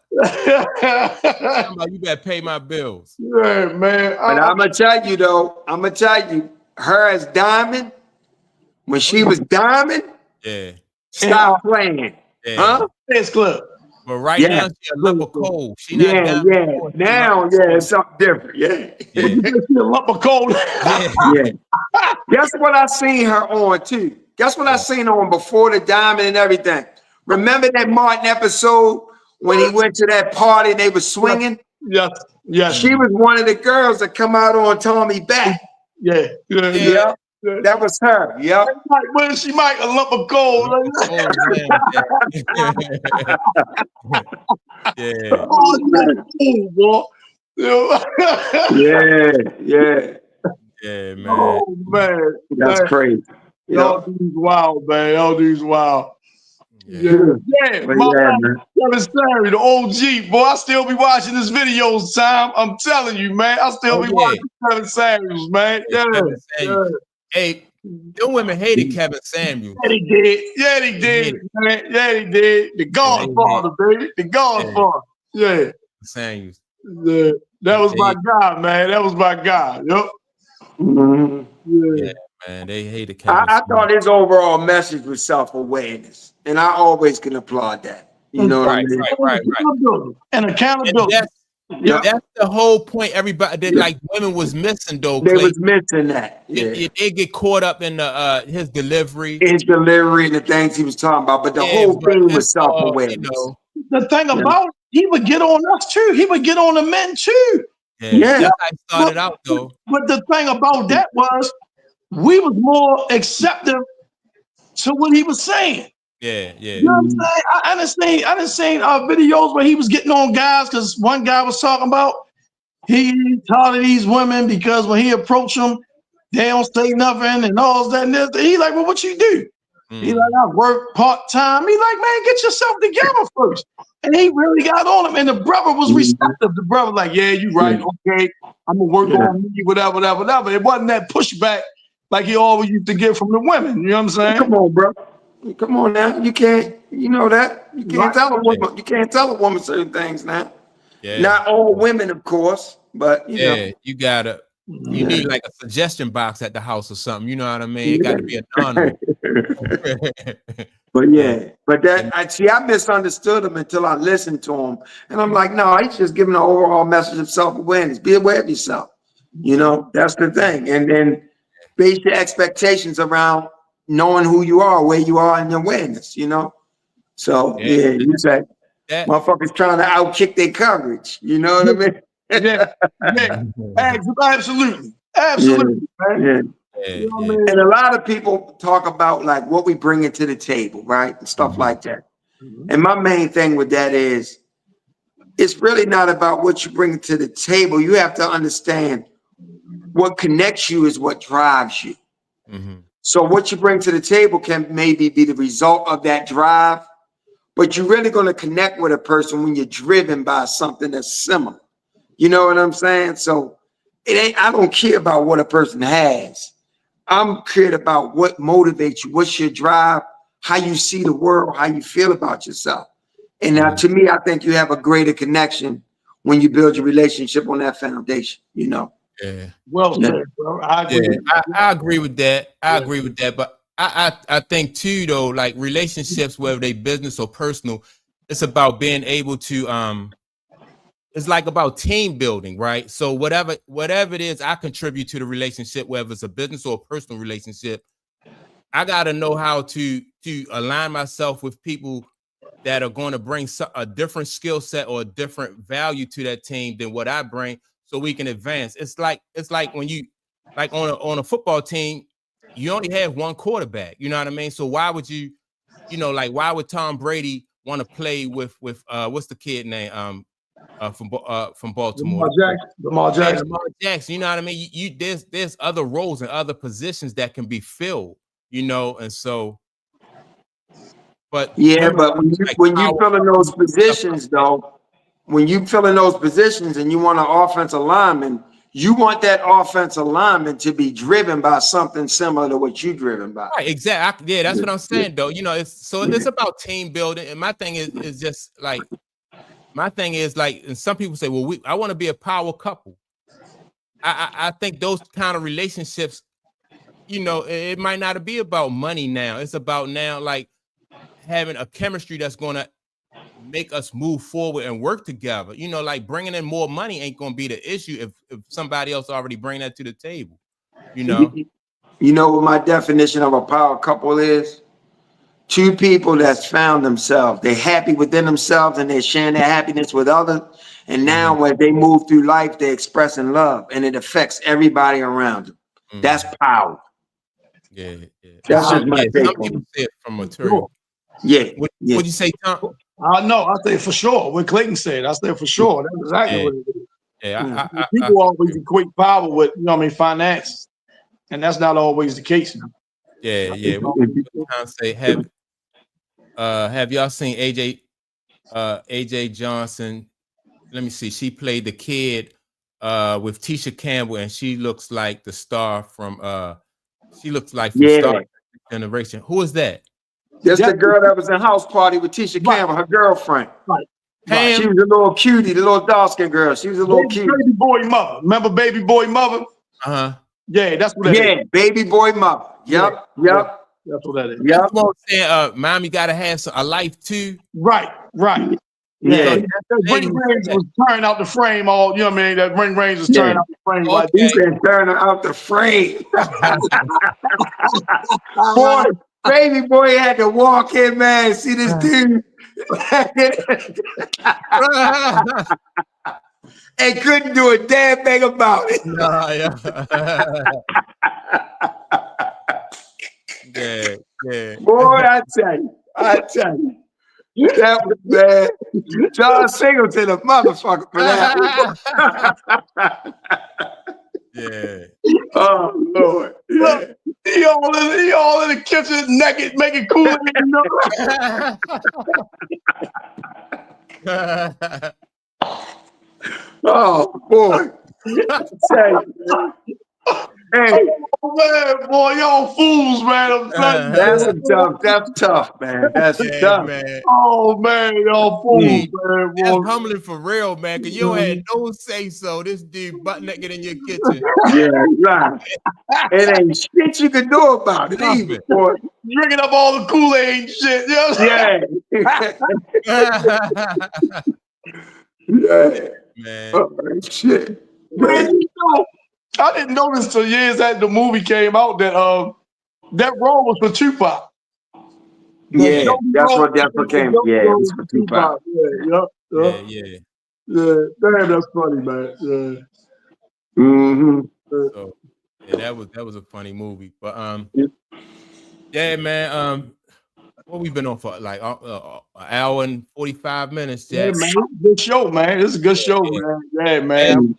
You better pay my bills. Yeah, man. But I'm gonna tell you though, her as Diamond, when she was Diamond, stop playing. Yeah. Huh? Dance club. But right now she a lump of coal. She not Now, it's something different. Yeah. She a lump of coal. Yeah. Guess what I seen her on too? Guess what I seen her on before the Diamond and everything? Remember that Martin episode when he went to that party and they were swinging? Yes. She was one of the girls that come out on Tommy back. Yeah. That was her. Yep. Well, she might a lump of gold. Yeah, man. Oh man, that's crazy. Y'all dudes wild, man. Y'all dudes wild. Yeah. Man. Kevin Samuel, the OG, boy. I still be watching his videos, Tom. I'm telling you, man. I still be watching Kevin Samuels, man. Hey, them women hated Kevin Samuels. Yeah, they did, man. Yeah, they did. The Godfather, baby. The Godfather. Yeah. Samuels. Yeah. That was my guy, man. That was my guy. Yep. Yeah, man. They hated Kevin I thought his overall message was self-awareness. And I always can applaud that. You know what I mean? Right. And accountability. That's the whole point. Everybody that like women was missing though. They was missing that. They get caught up in the his delivery and the things he was talking about. But the whole thing was self-awareness. The thing about it, he would get on us too. He would get on the men too. Yeah. That's how it started out though. But the thing about that was we was more accepting to what he was saying. Yeah. You know what I'm saying? I didn't see videos where he was getting on guys because one guy was talking about he tired of these women because when he approached them, they don't say nothing and all that and this. He like, well, what you do? He like, I work part-time. He like, man, get yourself together first. And he really got on him. And the brother was receptive. The brother like, yeah, you right. Okay, I'm gonna work on me, whatever. It wasn't that pushback like he always used to get from the women. You know what I'm saying? Come on, bro. Come on now. You can't, you know that. You can't tell a woman. You can't tell a woman certain things now. Yeah. Not all women, of course, but you know. You gotta. You need like a suggestion box at the house or something. You know what I mean? It got to be anonymous. But I misunderstood him until I listened to him, and I'm like, no, he's just giving an overall message of self-awareness. Be aware of yourself. You know, that's the thing, and then base your expectations around knowing who you are, where you are, and your awareness. You know, So yeah, you say motherfuckers trying to outkick their coverage. You know what I mean? Yeah. Absolutely. Absolutely, man. Yeah. You know what I mean? And a lot of people talk about like what we bring into the table, right? And stuff like that. And my main thing with that is it's really not about what you bring to the table. You have to understand what connects you is what drives you. So what you bring to the table can maybe be the result of that drive, but you're really going to connect with a person when you're driven by something that's similar. You know what I'm saying? So I don't care about what a person has. I'm curious about what motivates you, what's your drive, how you see the world, how you feel about yourself. And now to me, I think you have a greater connection when you build your relationship on that foundation, you know? Yeah. Well said, bro. I agree. I agree with that. I agree with that. But I think too, though, like relationships, whether they business or personal, it's about being able to it's like about team building, right? So whatever it is I contribute to the relationship, whether it's a business or a personal relationship, I gotta know how to align myself with people that are going to bring a different skill set or a different value to that team than what I bring, so we can advance. It's like when you like on a football team, you only have one quarterback. You know what I mean? So why would like why would Tom Brady want to play with what's the kid name from Baltimore? Lamar Jackson. Lamar Jackson. You know what I mean? There's other roles and other positions that can be filled. And so. But yeah, but when you fill in those positions, though, when you fill in those positions and you want an offensive lineman, you want that offensive lineman to be driven by something similar to what you're driven by. Right, exactly. Yeah, that's what I'm saying, though. It's about team building. And my thing is just like, and some people say, well, I want to be a power couple. I think those kind of relationships, it might not be about money now. It's about now, like, having a chemistry that's going to make us move forward and work together. Like bringing in more money ain't going to be the issue if somebody else already bring that to the table. You know what my definition of a power couple is? Two people that's found themselves. They're happy within themselves and they're sharing their happiness with others. And now when they move through life, they're expressing love and it affects everybody around them. That's power. Yeah. That's just my take. Some people say it from maturity. Yeah. What'd you say, Tom? I know. I say for sure. What Clayton said, I said for sure. That's exactly what it is. Yeah. People always equate power with, finance, and that's not always the case. Yeah. Say, have y'all seen AJ Johnson? Let me see. She played the kid with Tisha Campbell, and she looks like the star from Star Generation. Who is that? That's the girl that was in House Party with Tisha Campbell, her girlfriend. Right. She was a little cutie, the little dark-skinned girl. She was a little cute. Baby boy mother. Remember Baby Boy Mother? Yeah, that's what that is. Yeah, Baby Boy Mother. Yep. That's what that is. Yep. You know what I'm saying? Mommy gotta have a life too. Right. Yeah. That ring range was turning out the frame all, that ring range was turning out the frame. Okay. Like, He said turning out the frame. Boy, Baby Boy had to walk in, man, see this dude. And couldn't do a damn thing about it. Yeah. Boy, I tell you. That was bad. John Singleton, a motherfucker for that. Yeah. Oh Lord. Yeah. He all in the kitchen naked, making Kool-Aid, Oh boy. Hey, oh, man, boy, y'all fools, man. I'm telling you. That's tough, man. That's tough. Man. Oh man, y'all fools, man. That's humbling for real, man. Cause you had no say so. This dude butt naked in your kitchen. Yeah, right. It ain't shit you can do about it either, boy. Drinking up all the Kool-Aid and shit. Yeah. Man. Oh, shit. Man, I didn't notice till years after the movie came out that that role was for Tupac. Yeah, that's what came. Yeah, it was for Tupac. Yeah. Damn, that's funny, man. Yeah. Mm-hmm. So yeah, that was a funny movie. But yeah, man. What we've been on for like an hour and 45 minutes, Jack. Yeah, man. Good show, man. This is a good show, man. Yeah, man.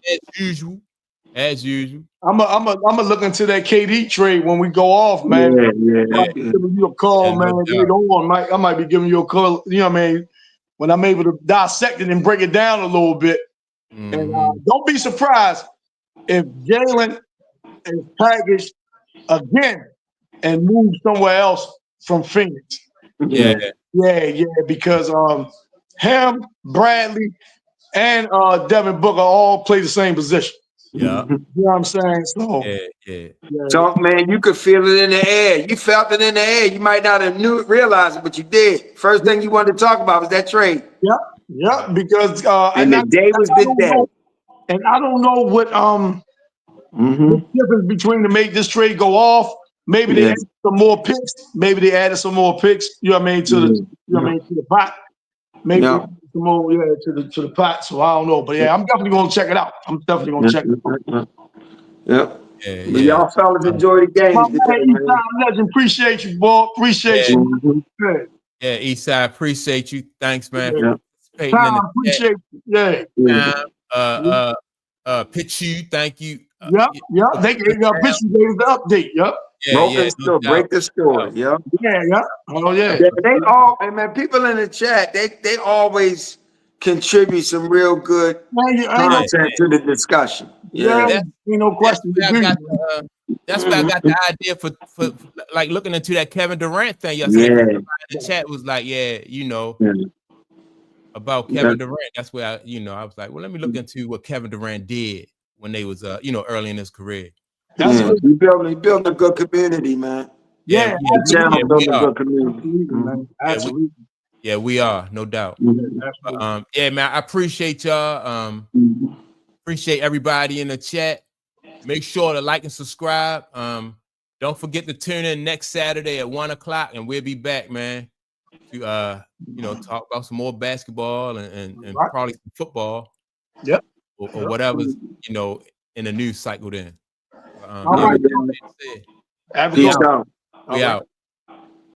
As usual. I'm a look into that KD trade when we go off, man. Yeah. Giving you a call, man. Later on, Mike. I might be giving you a call. You know what I mean? When I'm able to dissect it and break it down a little bit. And don't be surprised if Jalen is packaged again and moved somewhere else from Phoenix. Yeah, because him, Bradley, and Devin Booker all play the same position. Yeah. You know what I'm saying? So yeah. Talk, man, you could feel it in the air. You felt it in the air. You might not have realized it, but you did. First thing you wanted to talk about was that trade. Yeah, because and the day was the day. And I don't know what the difference between to make this trade go off. Maybe they added some more picks. Maybe they added some more picks. You know what I mean, to the pot. Maybe some more, to the pot. So I don't know, but I'm definitely gonna check it out. I'm definitely gonna check it out. Yep. But y'all fellas enjoy the games today, man. Legend, appreciate you, boy. Appreciate you. Yeah, Eastside, appreciate you. Thanks, man. Tom, appreciate you. Pitch you, thank you. They gave the update. Break the story. Oh yeah. They all, man. People in the chat, they always contribute some real good content to the discussion. Ain't no question. That's where I got the idea for like looking into that Kevin Durant thing yesterday. The chat was like, about Kevin Durant. That's where I was like, well, let me look into what Kevin Durant did when they was early in his career. He built a good community, man. Yeah, built a good community. Absolutely. Yeah, we are, no doubt. Man, I appreciate y'all. Appreciate everybody in the chat. Make sure to like and subscribe. Don't forget to tune in next Saturday at 1:00, and we'll be back, man, to talk about some more basketball and probably some football. Or whatever's in the news cycle then. All right. Peace out. We out.